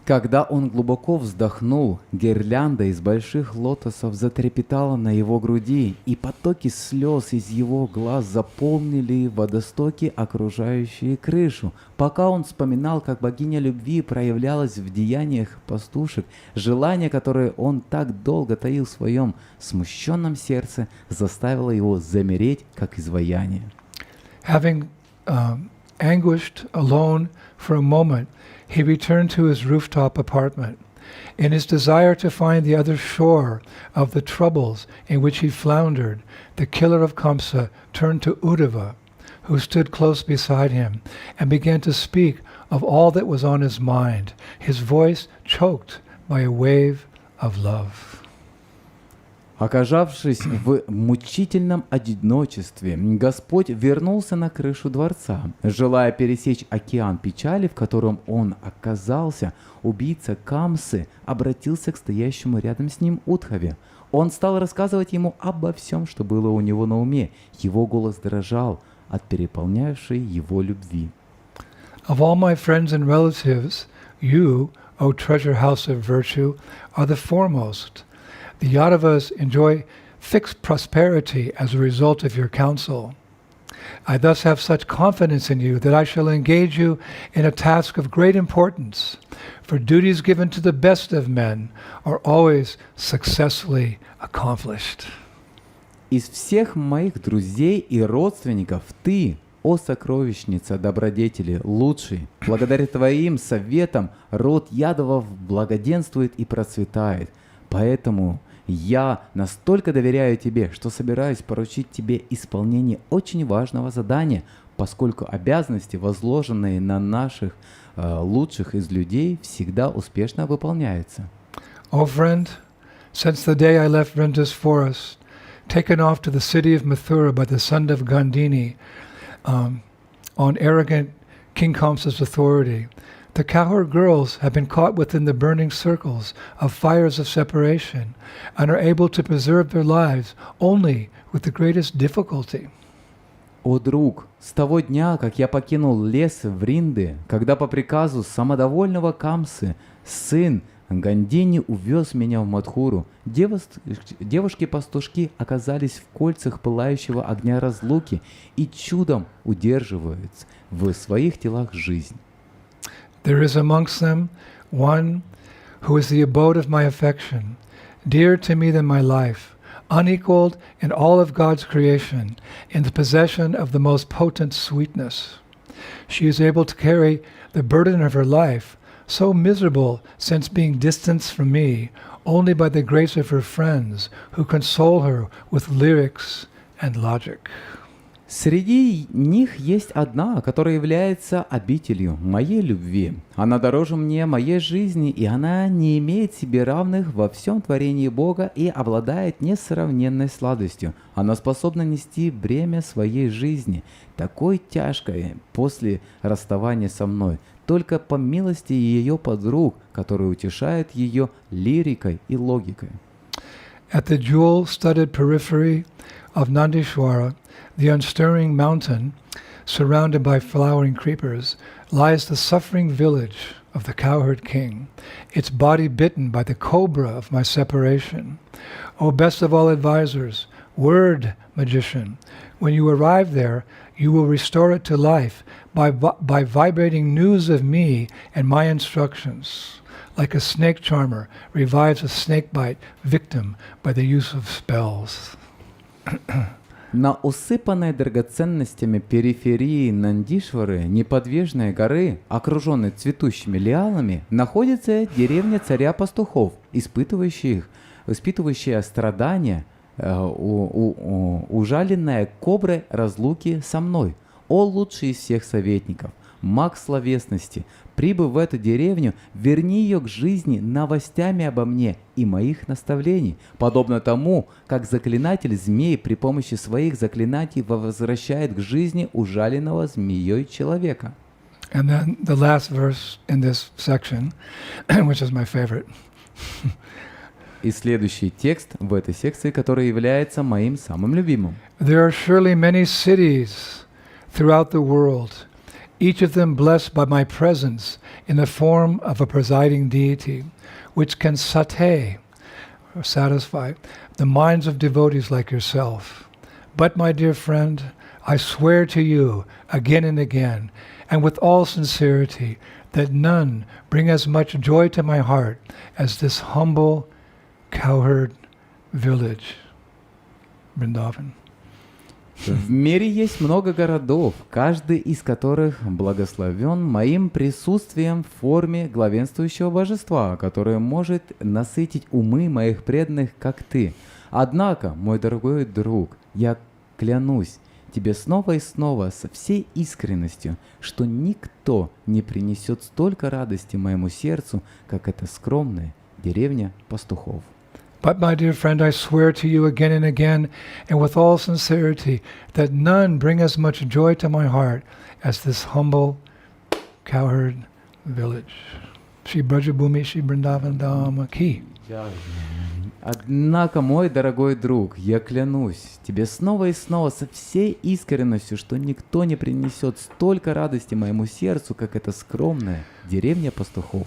Когда он глубоко вздохнул, гирлянда из больших лотосов затрепетала на его груди, и потоки слез из его глаз заполнили водостоки, окружающие крышу. Пока он вспоминал, как богиня любви проявлялась в деяниях пастушек, желание, которое он так долго таил в своем смущенном сердце, заставило его замереть, как изваяние. Having anguished alone for a moment, he returned to his rooftop apartment. In his desire to find the other shore of the troubles in which he floundered, the killer of Kamsa turned to Uddhava, who stood close beside him, and began to speak of all that was on his mind, his voice choked by a wave of love. Оказавшись в мучительном одиночестве, Господь вернулся на крышу дворца. Желая пересечь океан печали, в котором он оказался, убийца Камсы обратился к стоящему рядом с ним Удхаве. Он стал рассказывать ему обо всем, что было у него на уме. Его голос дрожал от переполнявшей его любви. Of all my friends and relatives, you, O treasure house of virtue, are the foremost. The Yadavas enjoy fixed prosperity as a result of your counsel. I thus have such confidence in you that I shall engage you in a task of great importance, For duties given to the best of men are always successfully accomplished. Из всех моих друзей и родственников ты, о сокровищница добродетели, лучший. Благодаря твоим советам род Ядовов благоденствует и процветает. Поэтому я настолько доверяю тебе, что собираюсь поручить тебе исполнение очень важного задания, поскольку обязанности, возложенные на наших лучших из людей, всегда успешно выполняются. O friend, since the day I left Vrinda's forest, taken off to the city of Mathura by the son of Gandhini, on arrogant King Kamsa's authority, the cowherd girls have been caught within the burning circles of fires of separation and are able to preserve their lives only with the greatest difficulty. О друг, с того дня, как я покинул лес Вринды, когда по приказу самодовольного Камсы сын Гандини увез меня в Мадхуру, девушки-пастушки оказались в кольцах пылающего огня разлуки и чудом удерживаются в своих телах жизнь. There is amongst them one who is the abode of my affection, dearer to me than my life, unequaled in all of God's creation, in the possession of the most potent sweetness. She is able to carry the burden of her life, so miserable since being distanced from me, only by the grace of her friends, who console her with lyrics and logic. Среди них есть одна, которая является обителью моей любви. Она дороже мне моей жизни, и она не имеет себе равных во всем творении Бога и обладает несравненной сладостью. Она способна нести бремя своей жизни, такой тяжкой после расставания со мной, только по милости ее подруг, которые утешают ее лирикой и логикой. At the jewel-studded periphery of Nandishwara, the unstirring mountain, surrounded by flowering creepers, lies the suffering village of the cowherd king, its body bitten by the cobra of my separation. O best of all advisors, word magician, when you arrive there, you will restore it to life by vibrating news of me and my instructions, like a snake charmer revives a snakebite victim by the use of spells. На усыпанной драгоценностями периферии Нандишвары, неподвижной горы, окруженной цветущими лиалами, находится деревня царя пастухов, испытывающая страдания, ужаленная коброй разлуки со мной. О лучший из всех советников, маг словесности, прибыв в эту деревню, верни ее к жизни новостями обо мне и моих наставлений, подобно тому, как заклинатель змей при помощи своих заклинателей возвращает к жизни ужаленного змеей человека. And then the last verse in this section, which is my favorite. И следующий текст в этой секции, который является моим самым любимым. There are surely many cities throughout the world, each of them blessed by my presence in the form of a presiding deity, which can sate, or satisfy, the minds of devotees like yourself. But, my dear friend, I swear to you again and again, and with all sincerity, that none bring as much joy to my heart as this humble cowherd village, Vrindavan. В мире есть много городов, каждый из которых благословен моим присутствием в форме главенствующего божества, которое может насытить умы моих преданных, как ты. Однако, мой дорогой друг, я клянусь тебе снова и снова со всей искренностью, что никто не принесет столько радости моему сердцу, как эта скромная деревня пастухов. But, my dear friend, I swear to you again and again, and with all sincerity, that none bring as much joy to my heart as this humble cowherd village. Shri Brajabhumi, Shri Vrindavan Dhama Ki. Однако, мой дорогой друг, я клянусь тебе снова и снова со всей искренностью, что никто не принесет столько радости моему сердцу, как эта скромная деревня пастухов.